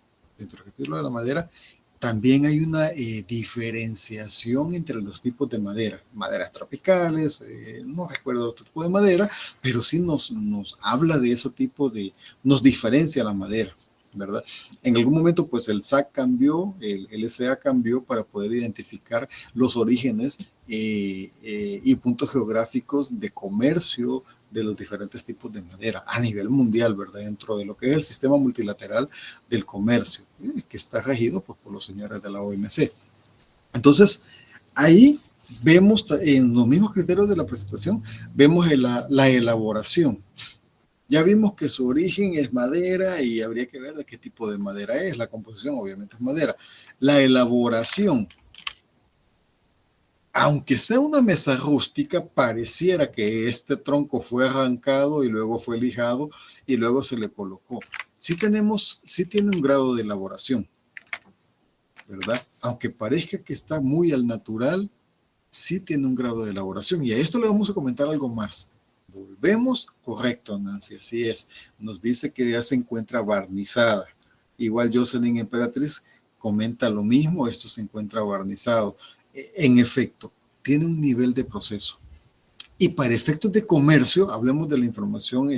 también hay una diferenciación entre los tipos de madera, maderas tropicales, no recuerdo otro tipo de madera, pero sí nos habla de ese tipo de, nos diferencia la madera, ¿verdad? En algún momento, pues el SAC cambió, el LSA cambió para poder identificar los orígenes y puntos geográficos de comercio de los diferentes tipos de madera a nivel mundial, ¿verdad? Dentro de lo que es el sistema multilateral del comercio, que está regido pues, por los señores de la OMC. Entonces, ahí vemos en los mismos criterios de la presentación, vemos la elaboración. Ya vimos que su origen es madera y habría que ver de qué tipo de madera es. La composición obviamente es madera. La elaboración, aunque sea una mesa rústica, pareciera que este tronco fue arrancado y luego fue lijado y luego se le colocó. Sí tiene un grado de elaboración, ¿verdad? Aunque parezca que está muy al natural, sí tiene un grado de elaboración. Y a esto le vamos a comentar algo más. Volvemos, correcto, Nancy, así es. Nos dice que ya se encuentra barnizada. Igual Jocelyn Emperatriz comenta lo mismo, esto se encuentra barnizado. En efecto, tiene un nivel de proceso. Y para efectos de comercio, hablemos de la información,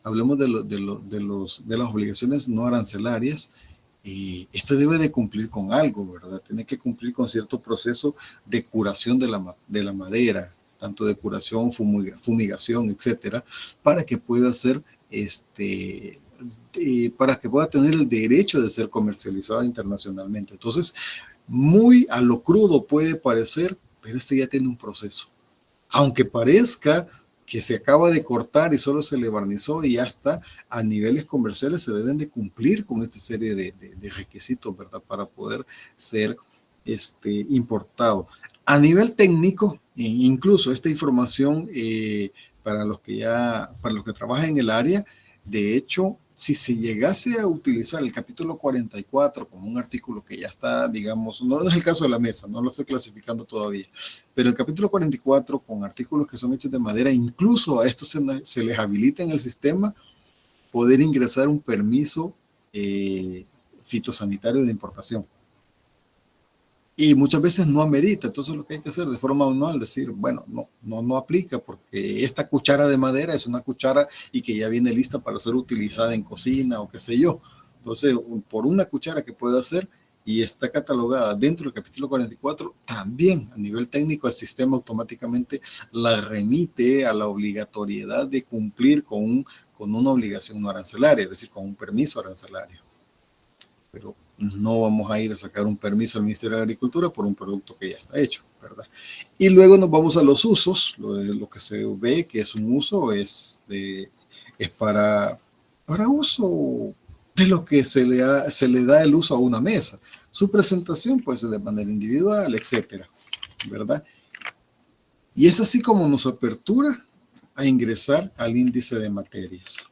hablemos de las obligaciones no arancelarias. Este debe de cumplir con algo, ¿verdad? Tiene que cumplir con cierto proceso de curación de la madera, tanto de curación, fumigación, etcétera, para que pueda ser para que pueda tener el derecho de ser comercializada internacionalmente. Entonces, muy a lo crudo puede parecer, pero esto ya tiene un proceso. Aunque parezca que se acaba de cortar y solo se le barnizó y ya está, a niveles comerciales se deben de cumplir con esta serie de requisitos, ¿verdad? Para poder ser importado. A nivel técnico, incluso esta información para los que trabajan en el área, de hecho, si se llegase a utilizar el capítulo 44 como un artículo que ya está, digamos, no es el caso de la mesa, no lo estoy clasificando todavía, pero el capítulo 44 con artículos que son hechos de madera, incluso a estos se les habilita en el sistema poder ingresar un permiso fitosanitario de importación. Y muchas veces no amerita, entonces lo que hay que hacer de forma manual, decir, bueno, no aplica porque esta cuchara de madera es una cuchara y que ya viene lista para ser utilizada en cocina o qué sé yo. Entonces, por una cuchara que pueda hacer y está catalogada dentro del capítulo 44, también a nivel técnico el sistema automáticamente la remite a la obligatoriedad de cumplir con una obligación no arancelaria, es decir, con un permiso arancelario. Pero no vamos a ir a sacar un permiso al Ministerio de Agricultura por un producto que ya está hecho, ¿verdad? Y luego nos vamos a los usos. Lo que se ve que es un uso es para uso de lo que se le da el uso a una mesa. Su presentación puede ser de manera individual, etcétera, ¿verdad? Y es así como nos apertura a ingresar al índice de materias.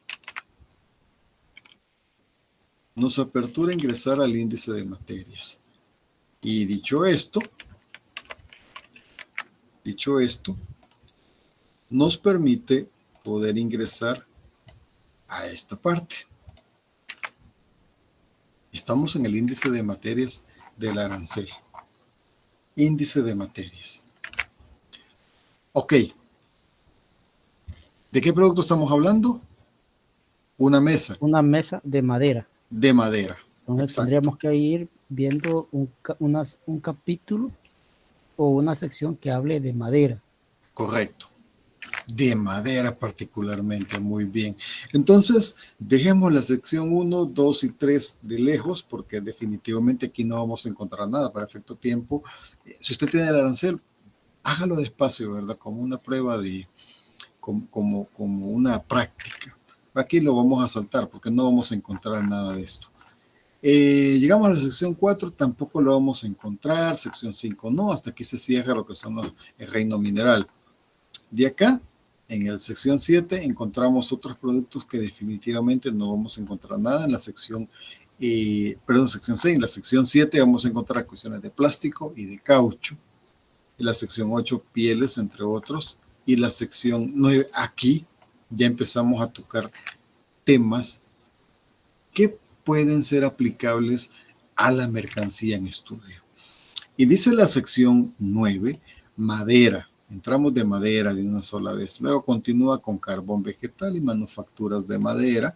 Nos apertura a ingresar al índice de materias. Y dicho esto, nos permite poder ingresar a esta parte. Estamos en el índice de materias del arancel. Índice de materias. Ok. ¿De qué producto estamos hablando? Una mesa. Una mesa de madera. De madera. Entonces exacto. Tendríamos que ir viendo un capítulo o una sección que hable de madera. Correcto. De madera particularmente, muy bien. Entonces, dejemos la sección 1, 2 y 3 de lejos, porque definitivamente aquí no vamos a encontrar nada para efecto tiempo. Si usted tiene el arancel, hágalo despacio, ¿verdad? Como una prueba como una práctica. Aquí lo vamos a saltar porque no vamos a encontrar nada de esto. Llegamos a la sección 4, tampoco lo vamos a encontrar. Sección 5 no, hasta aquí se cierra lo que son el reino mineral. De acá, en la sección 7, encontramos otros productos que definitivamente no vamos a encontrar nada. En la sección, sección 6, en la sección 7 vamos a encontrar cuestiones de plástico y de caucho. En la sección 8, pieles, entre otros. Y la sección 9, aquí ya empezamos a tocar temas que pueden ser aplicables a la mercancía en estudio. Y dice la sección 9, madera. Entramos de madera de una sola vez. Luego continúa con carbón vegetal y manufacturas de madera.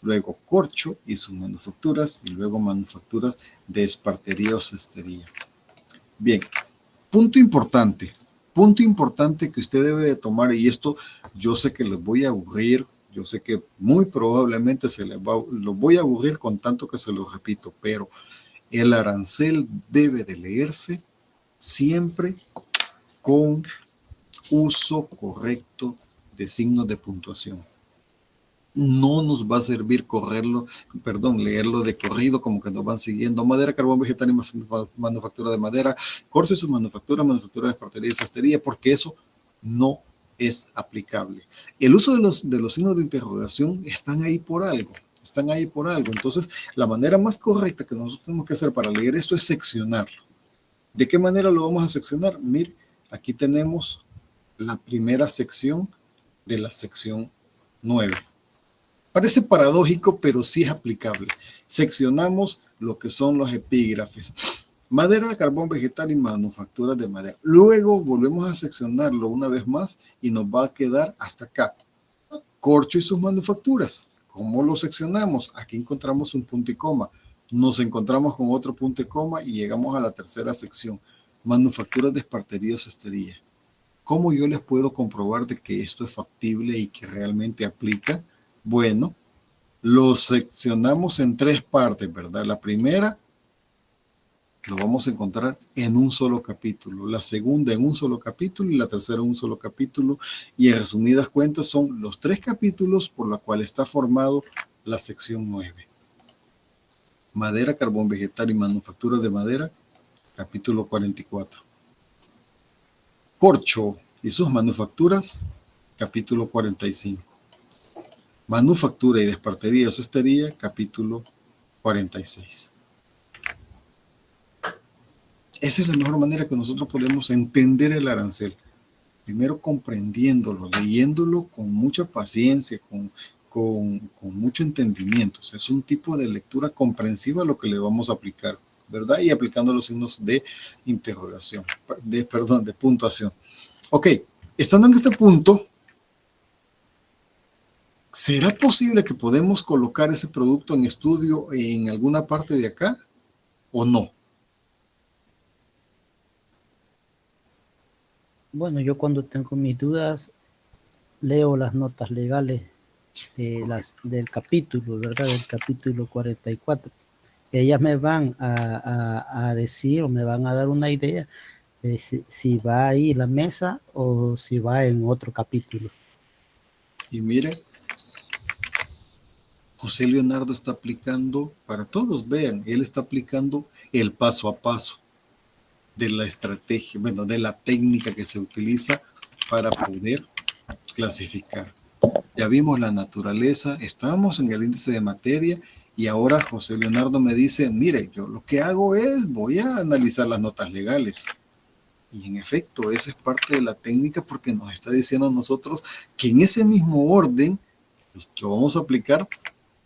Luego corcho y sus manufacturas. Y luego manufacturas de espartería o cestería. Bien, punto importante que usted debe de tomar, y esto yo sé que les voy a aburrir. Yo sé que muy probablemente lo voy a aburrir con tanto que se lo repito, pero el arancel debe de leerse siempre con uso correcto de signos de puntuación. No nos va a servir leerlo de corrido, como que nos van siguiendo. Madera, carbón vegetal y manufactura de madera, corcho y sus manufacturas, manufactura de espartería y cestería, porque eso no es aplicable. El uso de los signos de interrogación están ahí por algo. Entonces, la manera más correcta que nosotros tenemos que hacer para leer esto es seccionarlo. ¿De qué manera lo vamos a seccionar? Mire, aquí tenemos la primera sección de la sección 9. Parece paradójico, pero sí es aplicable. Seccionamos lo que son los epígrafes. Madera, carbón vegetal y manufacturas de madera. Luego volvemos a seccionarlo una vez más y nos va a quedar hasta acá. Corcho y sus manufacturas. ¿Cómo lo seccionamos? Aquí encontramos un punto y coma. Nos encontramos con otro punto y coma y llegamos a la tercera sección. Manufacturas de espartería o cestería. ¿Cómo yo les puedo comprobar de que esto es factible y que realmente aplica? Bueno, lo seccionamos en 3 partes, ¿verdad? La primera lo vamos a encontrar en un solo capítulo, la segunda en un solo capítulo y la tercera en un solo capítulo, y en resumidas cuentas son los 3 capítulos por los cuales está formado la sección 9. Madera, carbón vegetal y manufactura de madera, capítulo 44. Corcho y sus manufacturas, capítulo 45. Manufactura y de espartería o cestería, capítulo 46. Esa es la mejor manera que nosotros podemos entender el arancel. Primero comprendiéndolo, leyéndolo con mucha paciencia, con mucho entendimiento. O sea, es un tipo de lectura comprensiva a lo que le vamos a aplicar, ¿verdad? Y aplicando los signos de interrogación, de puntuación. Ok, estando en este punto, ¿será posible que podemos colocar ese producto en estudio en alguna parte de acá o no? Bueno, yo cuando tengo mis dudas leo las notas legales del capítulo, ¿verdad? Del capítulo 44. Ellas me van a decir o me van a dar una idea de si va ahí la mesa o si va en otro capítulo. Y mire, José Leonardo está aplicando, para todos vean, él está aplicando el paso a paso de la estrategia, bueno, de la técnica que se utiliza para poder clasificar. Ya vimos la naturaleza, estábamos en el índice de materia y ahora José Leonardo me dice, mire, yo lo que hago es, voy a analizar las notas legales. Y en efecto, esa es parte de la técnica porque nos está diciendo a nosotros que en ese mismo orden pues, lo vamos a aplicar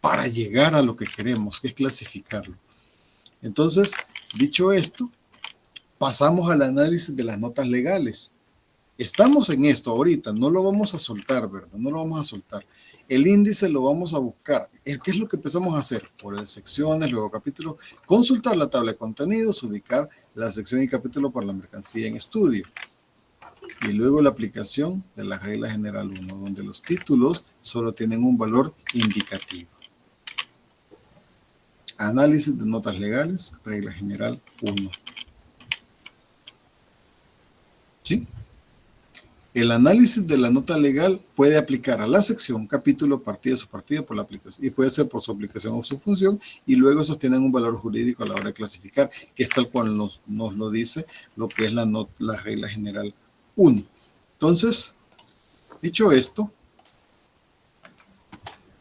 para llegar a lo que queremos, que es clasificarlo. Entonces, dicho esto, pasamos al análisis de las notas legales. Estamos en esto ahorita, no lo vamos a soltar, ¿verdad? No lo vamos a soltar. El índice lo vamos a buscar. ¿Qué es lo que empezamos a hacer? Por secciones, luego capítulos, consultar la tabla de contenidos, ubicar la sección y capítulo para la mercancía en estudio. Y luego la aplicación de la regla general 1, donde los títulos solo tienen un valor indicativo. Análisis de notas legales, regla general 1. ¿Sí? El análisis de la nota legal puede aplicar a la sección, capítulo, partido, subpartido por la aplicación, y puede ser por su aplicación o su función, y luego esos tienen un valor jurídico a la hora de clasificar, que es tal cual nos lo dice lo que es la regla general 1. Entonces, dicho esto,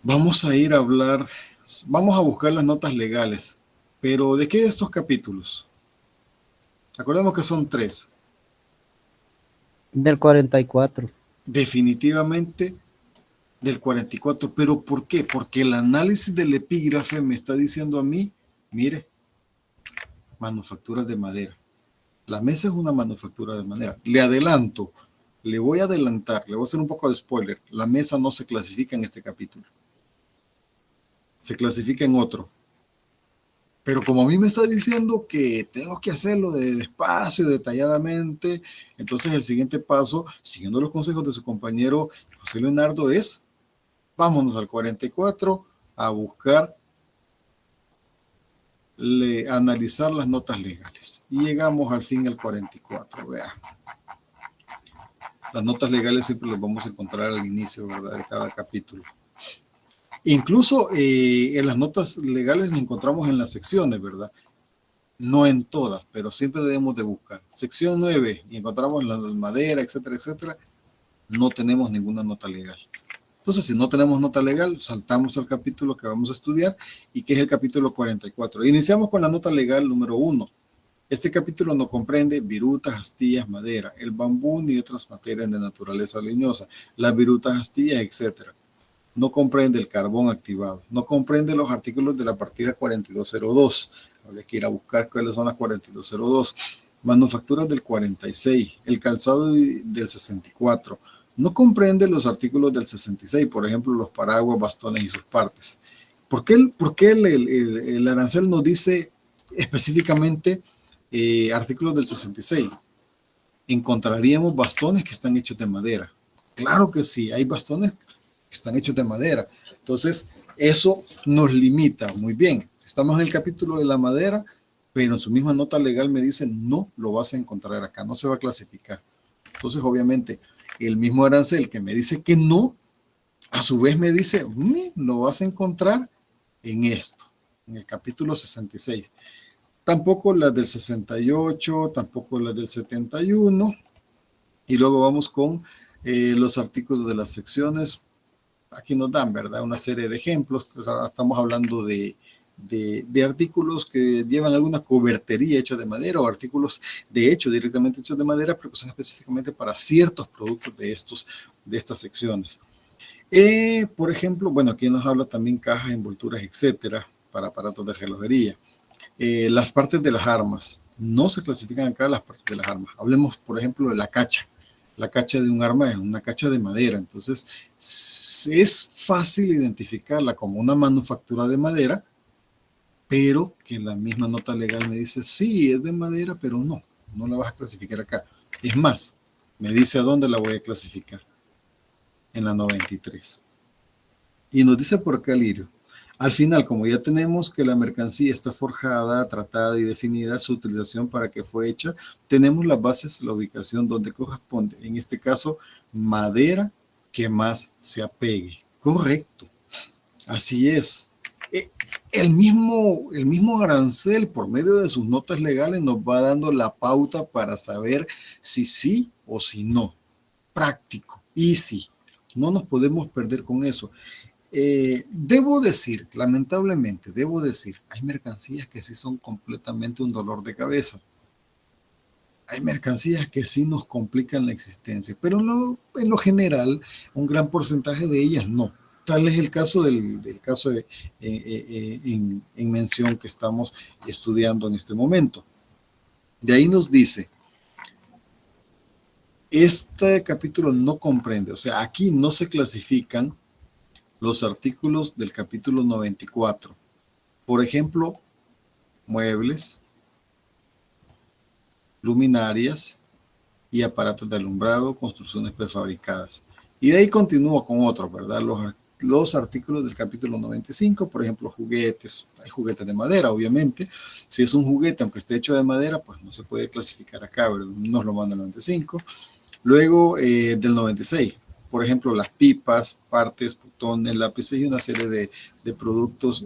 vamos a ir a hablar, vamos a buscar las notas legales, pero ¿de qué de estos capítulos? Acordemos que son 3. Del 44. Definitivamente del 44. ¿Pero por qué? Porque el análisis del epígrafe me está diciendo a mí, mire, manufacturas de madera. La mesa es una manufactura de madera. Le adelanto, le voy a adelantar, le voy a hacer un poco de spoiler. La mesa no se clasifica en este capítulo. Se clasifica en otro. Pero como a mí me está diciendo que tengo que hacerlo despacio, detalladamente, entonces el siguiente paso, siguiendo los consejos de su compañero José Leonardo, es vámonos al 44 a buscar, analizar las notas legales. Y llegamos al fin al 44, vea. Las notas legales siempre las vamos a encontrar al inicio, ¿verdad?, de cada capítulo. Incluso en las notas legales nos encontramos en las secciones, ¿verdad? No en todas, pero siempre debemos de buscar. Sección 9, y encontramos la madera, etcétera, etcétera. No tenemos ninguna nota legal. Entonces, si no tenemos nota legal, saltamos al capítulo que vamos a estudiar y que es el capítulo 44. Iniciamos con la nota legal número 1. Este capítulo no comprende virutas, astillas, madera, el bambú ni otras materias de naturaleza leñosa, las virutas, astillas, etcétera. No comprende el carbón activado, no comprende los artículos de la partida 4202. Habría que ir a buscar cuáles son las 4202. Manufacturas del 46, el calzado del 64. No comprende los artículos del 66, por ejemplo, los paraguas, bastones y sus partes. ¿Por qué el arancel nos dice específicamente artículos del 66? Encontraríamos bastones que están hechos de madera. Claro que sí, hay bastones están hechos de madera. Entonces, eso nos limita. Muy bien, estamos en el capítulo de la madera, pero en su misma nota legal me dice, no lo vas a encontrar acá, no se va a clasificar. Entonces, obviamente, el mismo arancel que me dice que no, a su vez me dice, lo vas a encontrar en esto, en el capítulo 66. Tampoco las del 68, tampoco las del 71. Y luego vamos con los artículos de las secciones. Aquí nos dan, ¿verdad?, una serie de ejemplos. O sea, estamos hablando de artículos que llevan alguna cobertería hecha de madera o artículos de hecho directamente hechos de madera, pero que son específicamente para ciertos productos de estas secciones. Por ejemplo, bueno, aquí nos habla también cajas, envolturas, etcétera, para aparatos de relojería. Las partes de las armas. No se clasifican acá las partes de las armas. Hablemos, por ejemplo, de la cacha. La cacha de un arma es una cacha de madera, entonces es fácil identificarla como una manufactura de madera, pero que la misma nota legal me dice, sí, es de madera, pero no la vas a clasificar acá. Es más, me dice a dónde la voy a clasificar, en la 93. Y nos dice por acá Lirio, al final, como ya tenemos que la mercancía está forjada, tratada y definida su utilización para que fue hecha, tenemos las bases, la ubicación donde corresponde. En este caso, madera que más se apegue. Correcto. Así es. El mismo arancel, por medio de sus notas legales, nos va dando la pauta para saber si sí o si no. Práctico. Easy. No nos podemos perder con eso. Debo decir, lamentablemente, hay mercancías que sí son completamente un dolor de cabeza. Hay mercancías que sí nos complican la existencia, pero en lo general, un gran porcentaje de ellas no. Tal es el caso en mención que estamos estudiando en este momento. De ahí nos dice, este capítulo no comprende, o sea, aquí no se clasifican los artículos del capítulo 94. Por ejemplo, muebles, luminarias y aparatos de alumbrado, construcciones prefabricadas. Y de ahí continúa con otros, ¿verdad? Los artículos del capítulo 95, por ejemplo, juguetes. Hay juguetes de madera, obviamente. Si es un juguete, aunque esté hecho de madera, pues no se puede clasificar acá, ¿verdad? Nos lo manda el 95. Luego del 96, por ejemplo, las pipas, partes, botones, lápices y una serie de productos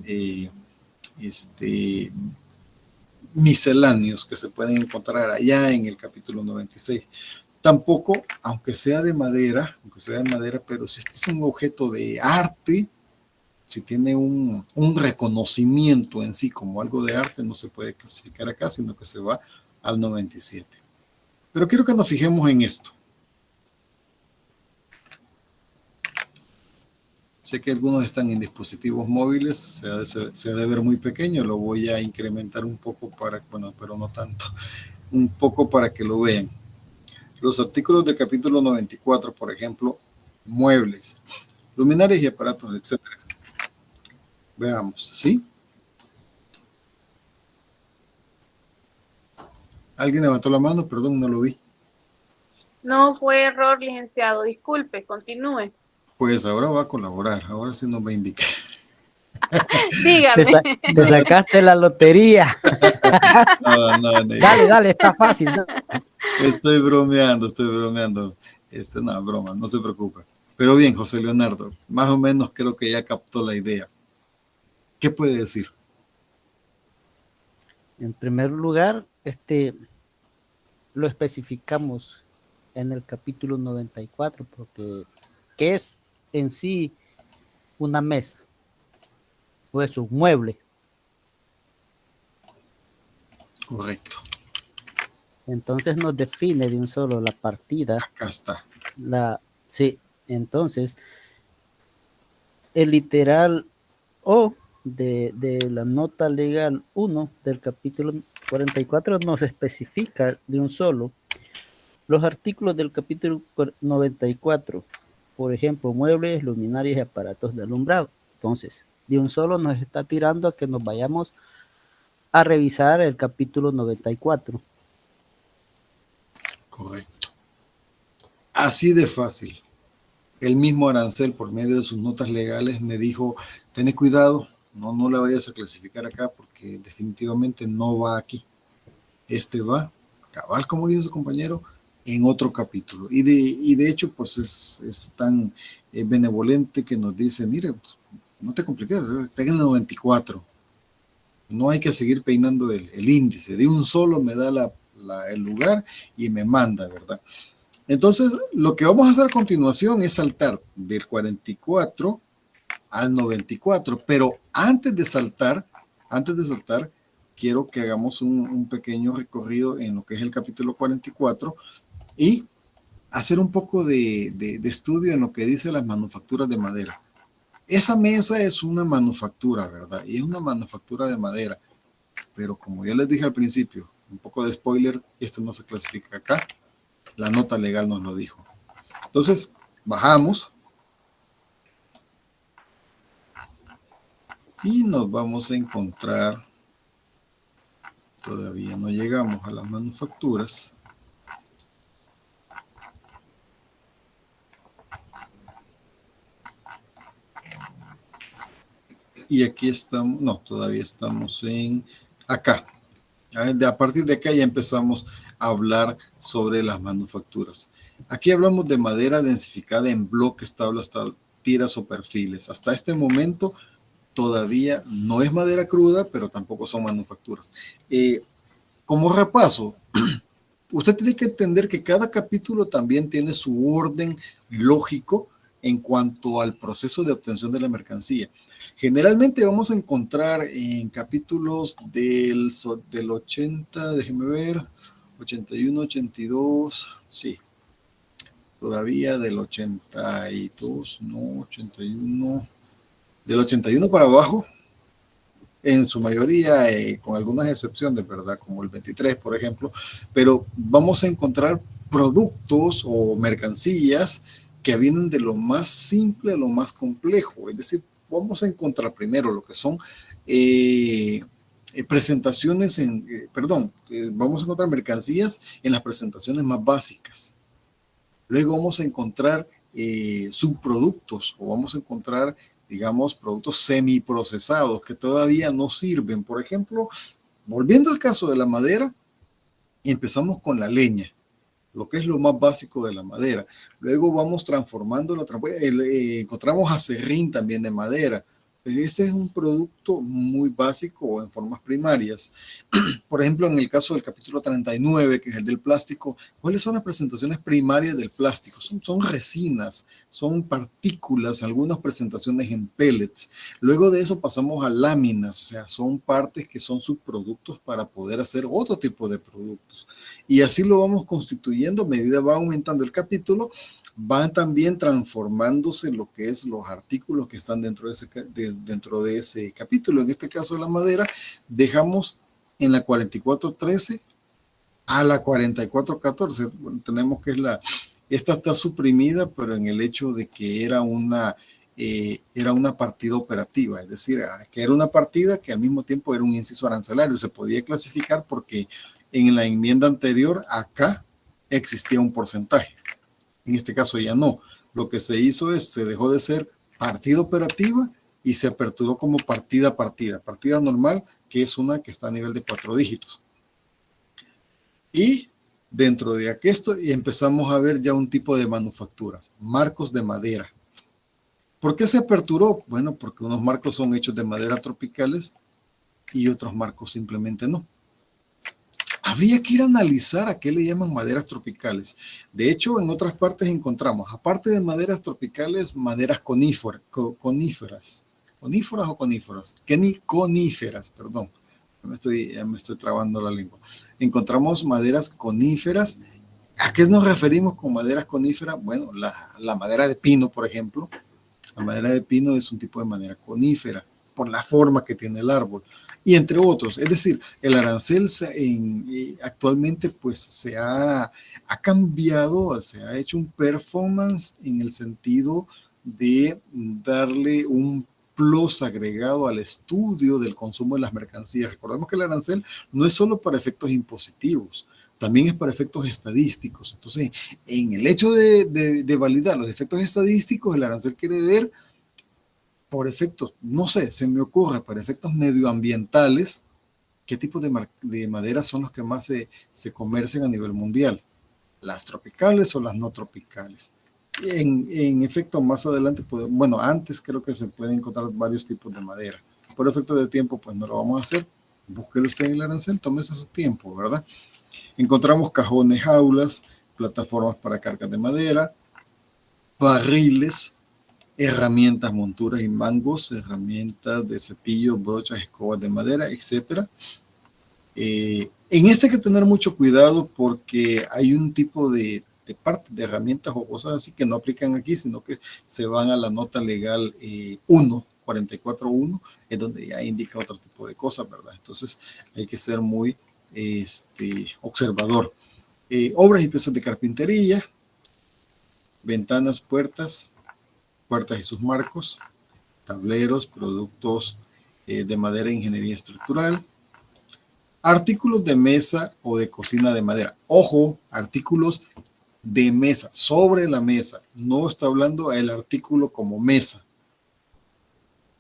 misceláneos que se pueden encontrar allá en el capítulo 96. Tampoco, aunque sea de madera, pero si este es un objeto de arte, si tiene un reconocimiento en sí como algo de arte, no se puede clasificar acá, sino que se va al 97. Pero quiero que nos fijemos en esto. Sé que algunos están en dispositivos móviles, se ha de ver muy pequeño, lo voy a incrementar un poco para, bueno, pero no tanto, un poco para que lo vean. Los artículos del capítulo 94, por ejemplo, muebles, luminarias y aparatos, etcétera. Veamos, ¿sí? ¿Alguien levantó la mano? Perdón, no lo vi. No, fue error, licenciado. Disculpe, continúe. Pues ahora va a colaborar, ahora sí nos va a indicar. Dígame. Te sacaste la lotería. No, Dale, está fácil. Estoy bromeando. No, broma, no se preocupe. Pero bien, José Leonardo, más o menos creo que ya captó la idea. ¿Qué puede decir? En primer lugar, lo especificamos en el capítulo 94, porque ¿qué es en sí una mesa? Pues un mueble. Correcto. Entonces nos define de un solo la partida. Acá está. Sí, entonces el literal O de la nota legal 1 del capítulo 44 nos especifica de un solo los artículos del capítulo 94, por ejemplo, muebles, luminarias y aparatos de alumbrado. Entonces, de un solo nos está tirando a que nos vayamos a revisar el capítulo 94. Correcto. Así de fácil. El mismo Arancel, por medio de sus notas legales, me dijo, ten cuidado, no la vayas a clasificar acá porque definitivamente no va aquí. Va, cabal, como dice su compañero, en otro capítulo. Y de hecho, pues es tan benevolente que nos dice, mire, pues, no te compliques, está en el 94. No hay que seguir peinando el índice. De un solo me da el lugar y me manda, ¿verdad? Entonces, lo que vamos a hacer a continuación es saltar del 44 al 94, pero antes de saltar, quiero que hagamos un pequeño recorrido en lo que es el capítulo 44 y hacer un poco de estudio en lo que dice las manufacturas de madera. Esa mesa es una manufactura, ¿verdad? Y es una manufactura de madera, pero como ya les dije al principio, un poco de spoiler, esto no se clasifica acá. La nota legal nos lo dijo. Entonces, bajamos y nos vamos a encontrar, todavía no llegamos a las manufacturas. Y aquí estamos, no, todavía estamos en acá. A partir de acá ya empezamos a hablar sobre las manufacturas. Aquí hablamos de madera densificada en bloques, tablas, tiras o perfiles. Hasta este momento todavía no es madera cruda, pero tampoco son manufacturas. Como repaso, usted tiene que entender que cada capítulo también tiene su orden lógico en cuanto al proceso de obtención de la mercancía. Generalmente vamos a encontrar en capítulos del 80, déjeme ver, 81, 82, sí, todavía del 82, no, 81, del 81 para abajo, en su mayoría, con algunas excepciones, ¿verdad? Como el 23, por ejemplo, pero vamos a encontrar productos o mercancías que vienen de lo más simple a lo más complejo, es decir, vamos a encontrar primero lo que son presentaciones vamos a encontrar mercancías en las presentaciones más básicas. Luego vamos a encontrar subproductos o vamos a encontrar, digamos, productos semiprocesados que todavía no sirven. Por ejemplo, volviendo al caso de la madera, empezamos con la leña. lo que es lo más básico de la madera. Luego vamos transformándolo, encontramos acerrín también de madera. Ese es un producto muy básico en formas primarias. Por ejemplo, en el caso del capítulo 39, que es el del plástico, ¿cuáles son las presentaciones primarias del plástico? Son resinas, son partículas, algunas presentaciones en pellets. Luego de eso pasamos a láminas, o sea, son partes que son subproductos para poder hacer otro tipo de productos. Y así lo vamos constituyendo, a medida va aumentando el capítulo, van también transformándose lo que es los artículos que están dentro de ese capítulo. En este caso de la madera, dejamos en la 4413 a la 4414. Bueno, tenemos que esta está suprimida, pero en el hecho de que era una partida operativa, es decir, que era una partida que al mismo tiempo era un inciso arancelario. Se podía clasificar porque en la enmienda anterior acá existía un porcentaje. En este caso ya no. Lo que se hizo es, se dejó de ser partida operativa y se aperturó como partida normal, que es una que está a nivel de 4 dígitos. Y dentro de esto empezamos a ver ya un tipo de manufacturas, marcos de madera. ¿Por qué se aperturó? Bueno, porque unos marcos son hechos de madera tropicales y otros marcos simplemente no. Habría que ir a analizar a qué le llaman maderas tropicales. De hecho, en otras partes encontramos, aparte de maderas tropicales, maderas coníferas. ¿Coníferas o coníferas? Coníferas, perdón. Ya me estoy trabando la lengua. Encontramos maderas coníferas. ¿A qué nos referimos con maderas coníferas? Bueno, la madera de pino, por ejemplo. La madera de pino es un tipo de madera conífera por la forma que tiene el árbol. Y entre otros, es decir, el arancel actualmente pues se ha cambiado, se ha hecho un performance en el sentido de darle un plus agregado al estudio del consumo de las mercancías. Recordemos que el arancel no es solo para efectos impositivos, también es para efectos estadísticos. Entonces, en el hecho de validar los efectos estadísticos, el arancel quiere ver por efectos, no sé, se me ocurre, para efectos medioambientales, qué tipo de maderas son los que más se comercian a nivel mundial, las tropicales o las no tropicales. En efecto, más adelante, bueno, antes creo que se pueden encontrar varios tipos de madera. Por efecto de tiempo, pues no lo vamos a hacer. Búsquelo usted en el arancel, tómese su tiempo, ¿verdad? Encontramos cajones, jaulas, plataformas para cargas de madera, barriles, herramientas, monturas y mangos, herramientas de cepillo, brochas, escobas de madera, etc. En este hay que tener mucho cuidado porque hay un tipo de partes, de herramientas o cosas así que no aplican aquí, sino que se van a la nota legal 44.1, es donde ya indica otro tipo de cosas, ¿verdad? Entonces hay que ser muy observador. Obras y piezas de carpintería, ventanas, puertas y sus marcos, tableros, productos de madera e ingeniería estructural, artículos de mesa o de cocina de madera. Ojo, artículos de mesa, sobre la mesa. No está hablando el artículo como mesa.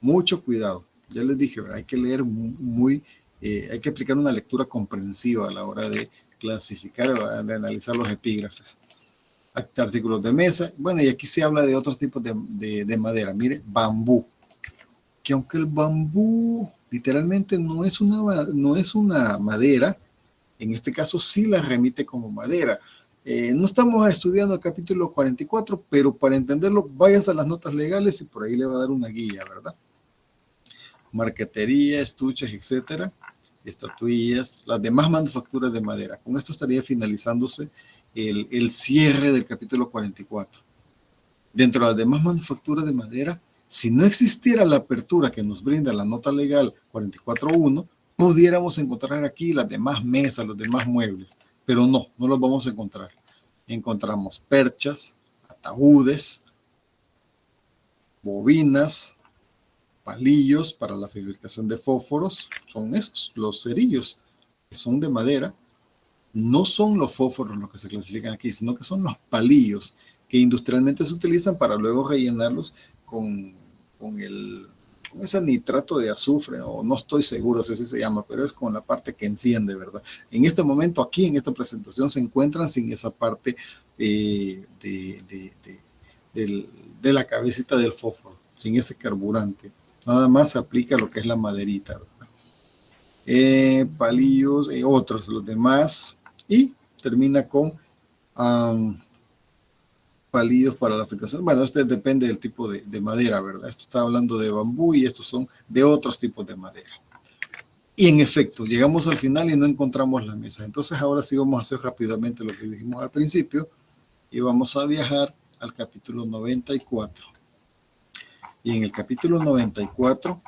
Mucho cuidado. Ya les dije, hay que leer hay que aplicar una lectura comprensiva a la hora de clasificar, de analizar los epígrafes. Artículos de mesa. Bueno, y aquí se habla de otros tipos de madera. Mire, bambú. Que aunque el bambú literalmente no es una madera, en este caso sí la remite como madera. No estamos estudiando el capítulo 44, pero para entenderlo, vayas a las notas legales y por ahí le va a dar una guía, ¿verdad? Marquetería, estuches, etcétera, estatuillas, las demás manufacturas de madera. Con esto estaría finalizándose el cierre del capítulo 44. Dentro de las demás manufacturas de madera, si no existiera la apertura que nos brinda la nota legal 44.1, pudiéramos encontrar aquí las demás mesas, los demás muebles, pero no los vamos a encontrar. Encontramos perchas, ataúdes, bobinas, palillos para la fabricación de fósforos, son esos, los cerillos, que son de madera. No son los fósforos los que se clasifican aquí, sino que son los palillos que industrialmente se utilizan para luego rellenarlos con ese nitrato de azufre, o no estoy seguro si así se llama, pero es con la parte que enciende, ¿verdad? En este momento, aquí en esta presentación, se encuentran sin esa parte de la cabecita del fósforo, sin ese carburante. Nada más se aplica lo que es la maderita, ¿verdad? Palillos, otros, los demás, y termina con palillos para la fabricación. Bueno, este depende del tipo de madera, ¿verdad? Esto está hablando de bambú y estos son de otros tipos de madera. Y en efecto, llegamos al final y no encontramos la mesa. Entonces ahora sí vamos a hacer rápidamente lo que dijimos al principio y vamos a viajar al capítulo 94. Y en el capítulo 94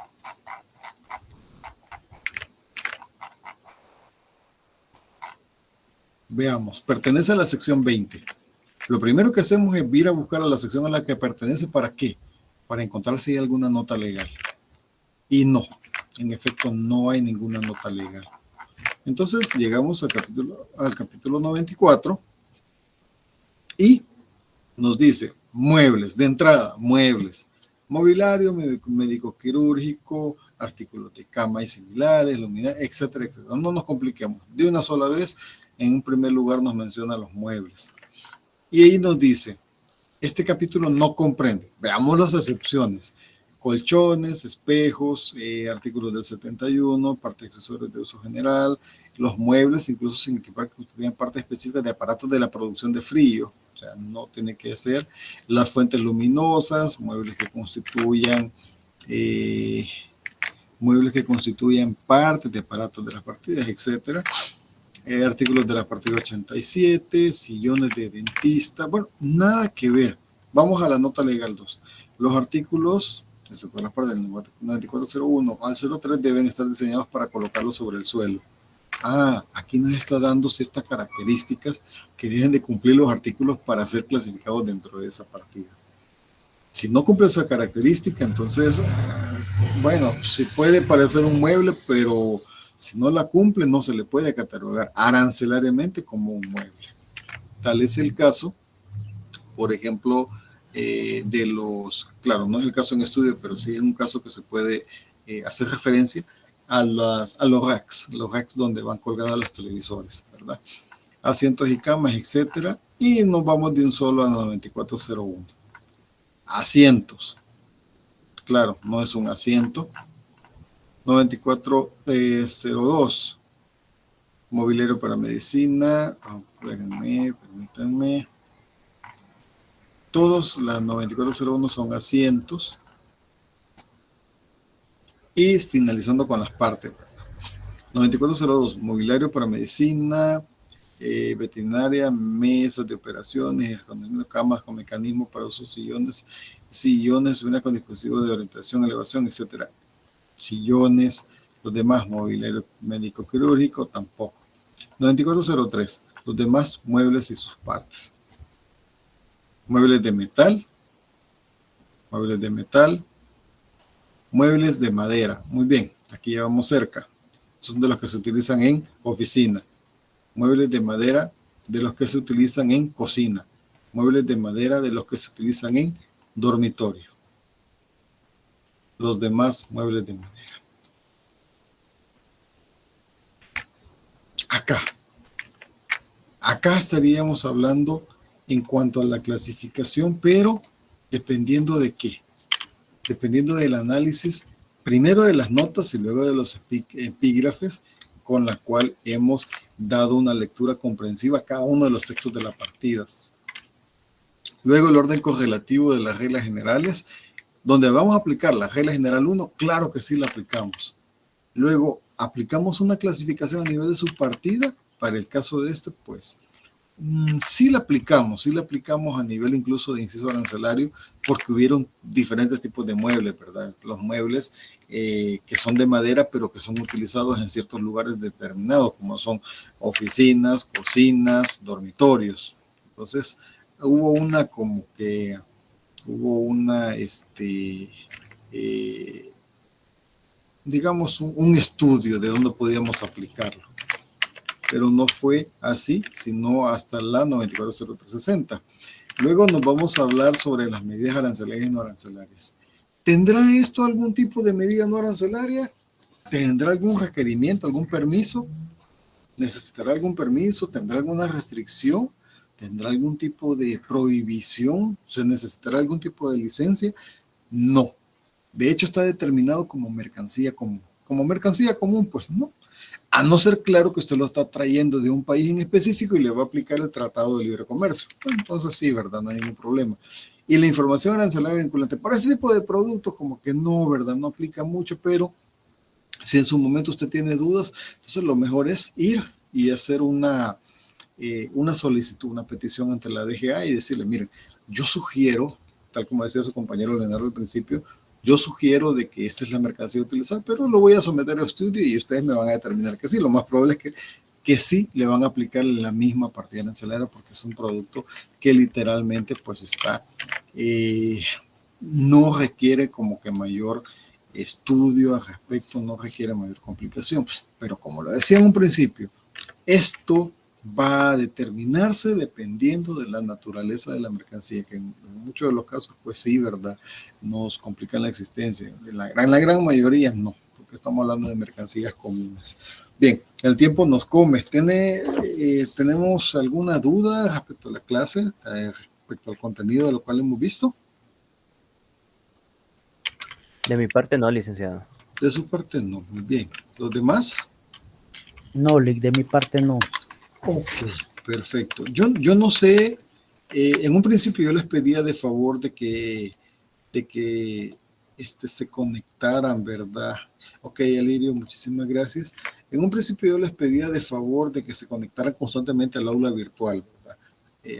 veamos, pertenece a la sección 20. Lo primero que hacemos es ir a buscar a la sección a la que pertenece. ¿Para qué? Para encontrar si hay alguna nota legal. Y no, en efecto no hay ninguna nota legal. Entonces llegamos al capítulo 94 y nos dice muebles, de entrada, muebles, mobiliario, médico quirúrgico, artículos de cama y similares, luminaria, etcétera, etcétera. No nos compliquemos. De una sola vez, en un primer lugar nos menciona los muebles. Y ahí nos dice, este capítulo no comprende, veamos las excepciones, colchones, espejos, artículos del 71, partes accesorios de uso general, los muebles, incluso sin equipar que constituyan partes específicas de aparatos de la producción de frío, o sea, no tiene que ser, las fuentes luminosas, muebles que constituyan partes de aparatos de las partidas, etcétera. Artículos de la partida 87, sillones de dentista, bueno, nada que ver. Vamos a la nota legal 2. Los artículos, excepto la parte del 9401 al 03, deben estar diseñados para colocarlos sobre el suelo. Aquí nos está dando ciertas características que deben de cumplir los artículos para ser clasificados dentro de esa partida. Si no cumple esa característica, entonces, bueno, sí puede parecer un mueble, pero si no la cumple, no se le puede catalogar arancelariamente como un mueble. Tal es el caso, por ejemplo, de los, claro, no es el caso en estudio, pero sí es un caso que se puede hacer referencia a los racks donde van colgadas los televisores, ¿verdad? Asientos y camas, etcétera. Y nos vamos de un solo a 9401. Asientos. Claro, no es un asiento. 9402, mobiliario para medicina, permítanme, todos las 9401 son asientos, y finalizando con las partes, 9402, mobiliario para medicina, veterinaria, mesas de operaciones, camas con mecanismos para usos, sillones, una con dispositivos de orientación, elevación, etcétera. Sillones, los demás mobiliario médico quirúrgico, tampoco. 9403, los demás muebles y sus partes. Muebles de metal, muebles de madera. Muy bien, aquí ya vamos cerca. Son de los que se utilizan en oficina. Muebles de madera, de los que se utilizan en cocina. Muebles de madera, de los que se utilizan en dormitorio. Los demás muebles de madera. Acá estaríamos hablando en cuanto a la clasificación, pero dependiendo de qué. Dependiendo del análisis, primero de las notas y luego de los epígrafes, con la cual hemos dado una lectura comprensiva a cada uno de los textos de las partidas. Luego el orden correlativo de las reglas generales, donde vamos a aplicar la regla general 1, claro que sí la aplicamos. Luego, ¿aplicamos una clasificación a nivel de subpartida? Para el caso de este, pues, sí la aplicamos a nivel incluso de inciso arancelario, porque hubieron diferentes tipos de muebles, ¿verdad? Los muebles que son de madera, pero que son utilizados en ciertos lugares determinados, como son oficinas, cocinas, dormitorios. Entonces, hubo digamos, un estudio de dónde podíamos aplicarlo. Pero no fue así, sino hasta la 940360. Luego nos vamos a hablar sobre las medidas arancelarias y no arancelarias. ¿Tendrá esto algún tipo de medida no arancelaria? ¿Tendrá algún requerimiento, algún permiso? ¿Necesitará algún permiso? ¿Tendrá alguna restricción? ¿Tendrá algún tipo de prohibición? ¿Se necesitará algún tipo de licencia? No. De hecho, está determinado como mercancía común. Como mercancía común, pues no. A no ser claro que usted lo está trayendo de un país en específico y le va a aplicar el Tratado de Libre Comercio. Entonces sí, ¿verdad? No hay ningún problema. Y la información arancelaria vinculante para este tipo de productos como que no, ¿verdad? No aplica mucho, pero si en su momento usted tiene dudas, entonces lo mejor es ir y hacer una solicitud, una petición ante la DGA y decirle, miren, yo sugiero, tal como decía su compañero Leonardo al principio, yo sugiero de que esta es la mercancía a utilizar, pero lo voy a someter a estudio y ustedes me van a determinar que sí. Lo más probable es que sí le van a aplicar la misma partida arancelaria porque es un producto que literalmente pues está, no requiere como que mayor estudio al respecto, no requiere mayor complicación. Pero como lo decía en un principio, esto va a determinarse dependiendo de la naturaleza de la mercancía, que en muchos de los casos, pues sí, ¿verdad? Nos complican la existencia. En la gran mayoría no, porque estamos hablando de mercancías comunes. Bien, el tiempo nos come. ¿Tenemos alguna duda respecto a la clase, respecto al contenido de lo cual hemos visto? De mi parte no, licenciado. De su parte no. Muy bien. ¿Los demás? No, Lick, de mi parte no. Ok, perfecto. Yo no sé, en un principio yo les pedía de favor de que se conectaran, ¿verdad? Ok, Alirio, muchísimas gracias. En un principio yo les pedía de favor de que se conectaran constantemente al aula virtual, ¿verdad?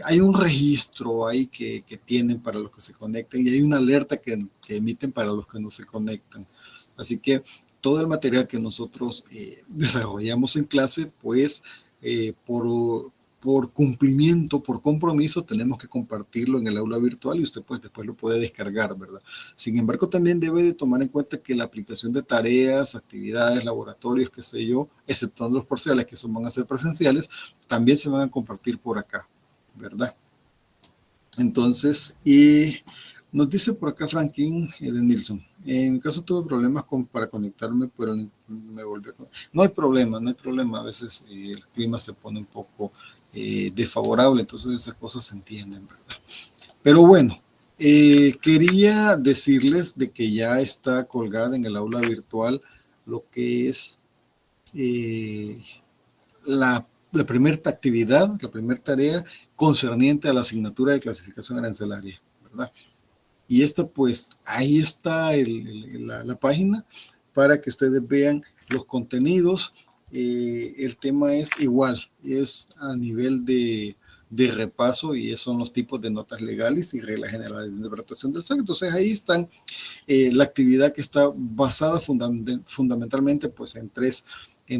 Hay un registro ahí que tienen para los que se conectan y hay una alerta que emiten para los que no se conectan. Así que todo el material que nosotros desarrollamos en clase, pues por cumplimiento, por compromiso, tenemos que compartirlo en el aula virtual y usted pues después lo puede descargar, ¿verdad? Sin embargo, también debe de tomar en cuenta que la aplicación de tareas, actividades, laboratorios, qué sé yo, exceptuando los parciales que van a ser presenciales, también se van a compartir por acá, ¿verdad? Entonces, nos dice por acá Franklin de Nilsson. En mi caso tuve problemas para conectarme, pero me volví a conectar. No hay problema. A veces el clima se pone un poco desfavorable, entonces esas cosas se entienden, ¿verdad? Pero bueno, quería decirles de que ya está colgada en el aula virtual lo que es la primera actividad, la primera tarea concerniente a la asignatura de clasificación arancelaria, ¿verdad? Y esto pues ahí está la página para que ustedes vean los contenidos. El tema es igual, es a nivel de repaso y esos son los tipos de notas legales y reglas generales de interpretación del SAC. Entonces ahí están la actividad que está basada fundamentalmente pues en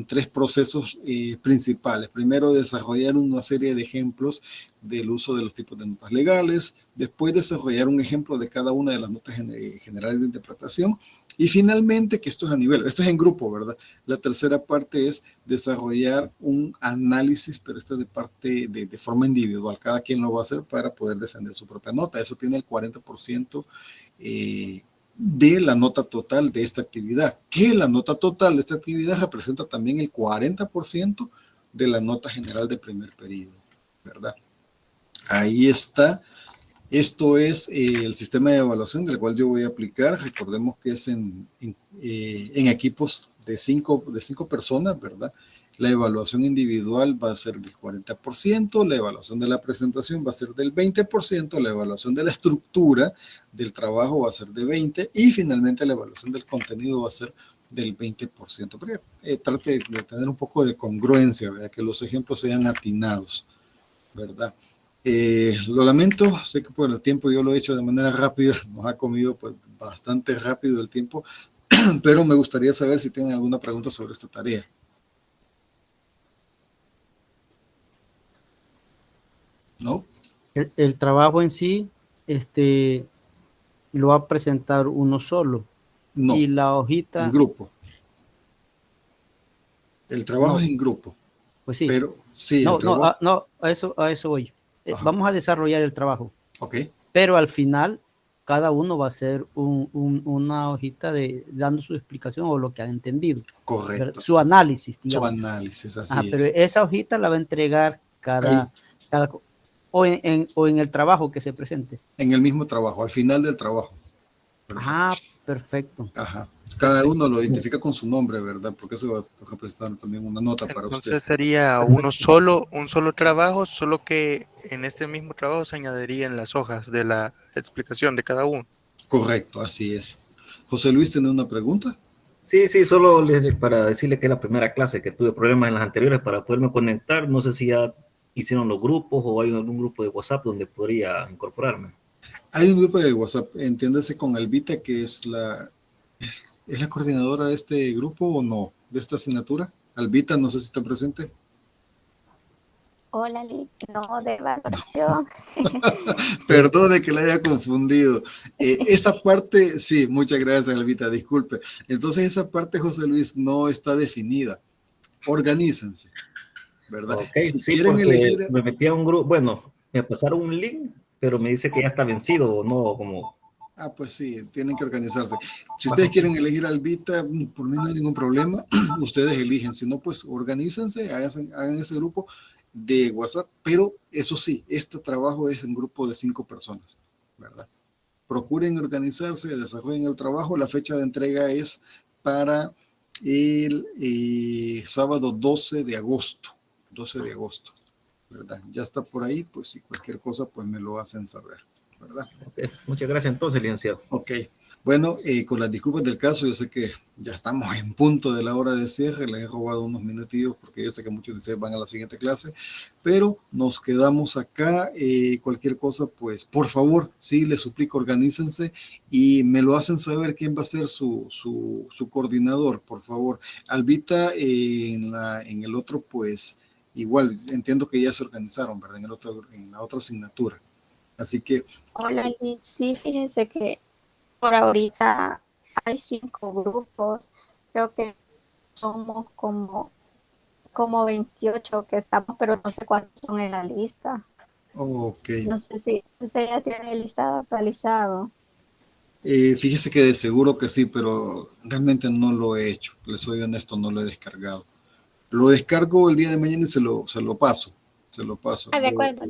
tres procesos principales. Primero, desarrollar una serie de ejemplos del uso de los tipos de notas legales, después desarrollar un ejemplo de cada una de las notas generales de interpretación y finalmente, que esto es en grupo, ¿verdad? La tercera parte es desarrollar un análisis, pero esto es de forma individual, cada quien lo va a hacer para poder defender su propia nota. Eso tiene el 40% de la nota total de esta actividad, que la nota total de esta actividad representa también el 40% de la nota general de primer periodo, ¿verdad? Ahí está. Esto es el sistema de evaluación del cual yo voy a aplicar. Recordemos que es en equipos de cinco personas, ¿verdad? La evaluación individual va a ser del 40%, la evaluación de la presentación va a ser del 20%, la evaluación de la estructura del trabajo va a ser de 20% y finalmente la evaluación del contenido va a ser del 20%. Pero, trate de tener un poco de congruencia, ¿verdad? Que los ejemplos sean atinados, ¿verdad? Lo lamento, sé que por el tiempo yo lo he hecho de manera rápida, nos ha comido pues, bastante rápido el tiempo, pero me gustaría saber si tienen alguna pregunta sobre esta tarea. ¿No? El trabajo en sí, lo va a presentar uno solo. No. Y la hojita. En grupo. El trabajo no, es en grupo. Pues sí. Pero sí, no, el trabajo. A eso voy. Vamos a desarrollar el trabajo. Ok. Pero al final, cada uno va a hacer una hojita dando su explicación o lo que ha entendido. Correcto. Su análisis, digamos. Su análisis, así Ajá, pero es. esa hojita la va a entregar o en el trabajo que se presente. En el mismo trabajo, al final del trabajo. ¿verdad? Ah, perfecto. Ajá. Cada uno lo identifica con su nombre, ¿verdad? Porque eso va a representar también una nota para usted. Entonces sería un solo trabajo, solo que en este mismo trabajo se añadirían las hojas de la explicación de cada uno. Correcto, así es. José Luis, ¿tiene una pregunta? Sí, solo para decirle que es la primera clase, que tuve problemas en las anteriores para poderme conectar. No sé si ya hicieron los grupos o hay algún grupo de WhatsApp donde podría incorporarme. Hay un grupo de WhatsApp, entiéndase con Albita, que es la coordinadora de este grupo o no, de esta asignatura. Albita, no sé si está presente. Hola, no, de evaluación. Perdone que la haya confundido. Esa parte, sí, muchas gracias, Albita, disculpe. Entonces, esa parte, José Luis, no está definida. Organícense, ¿verdad? Ok, Si sí, quieren porque elegir... me metí a un grupo, bueno, me pasaron un link, pero me dice que ya está vencido o no, como... Ah, pues sí, tienen que organizarse. Si ustedes quieren elegir Albita, por mí no hay ningún problema. Ustedes eligen. Si no, pues organícense, hagan ese grupo de WhatsApp. Pero eso sí, este trabajo es en grupo de 5 personas, ¿verdad? Procuren organizarse, desarrollen el trabajo. La fecha de entrega es para el sábado 12 de agosto. 12 de agosto, ¿verdad? Ya está por ahí, pues si cualquier cosa, pues me lo hacen saber, ¿verdad? Okay. Muchas gracias entonces, licenciado. Ok, bueno, con las disculpas del caso, yo sé que ya estamos en punto de la hora de cierre, les he robado unos minutillos porque yo sé que muchos de ustedes van a la siguiente clase, pero nos quedamos acá, cualquier cosa, pues por favor, sí, les suplico, organícense y me lo hacen saber quién va a ser su coordinador, por favor. Albita, en el otro, pues igual, entiendo que ya se organizaron, ¿verdad? En la otra asignatura. Así que... Hola, sí, fíjense que por ahorita hay 5 grupos, creo que somos como 28 que estamos, pero no sé cuántos son en la lista. Ok. No sé si usted ya tiene el listado actualizado. Fíjese que de seguro que sí, pero realmente no lo he hecho, les soy honesto, no lo he descargado. Lo descargo el día de mañana y se lo paso. De acuerdo,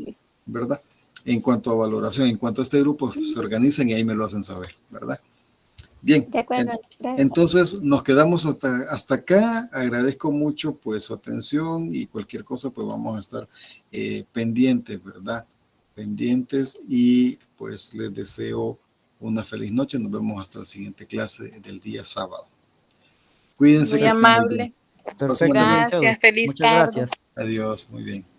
¿verdad? En cuanto a valoración, en cuanto a este grupo, se organizan y ahí me lo hacen saber, ¿verdad? Bien, de acuerdo, entonces nos quedamos hasta acá. Agradezco mucho pues su atención y cualquier cosa pues vamos a estar pendientes, ¿verdad? Pendientes y pues les deseo una feliz noche. Nos vemos hasta la siguiente clase del día sábado. Cuídense. Muy amable. Perfecto. Gracias, feliz Muchas tarde. gracias. Adiós, muy bien.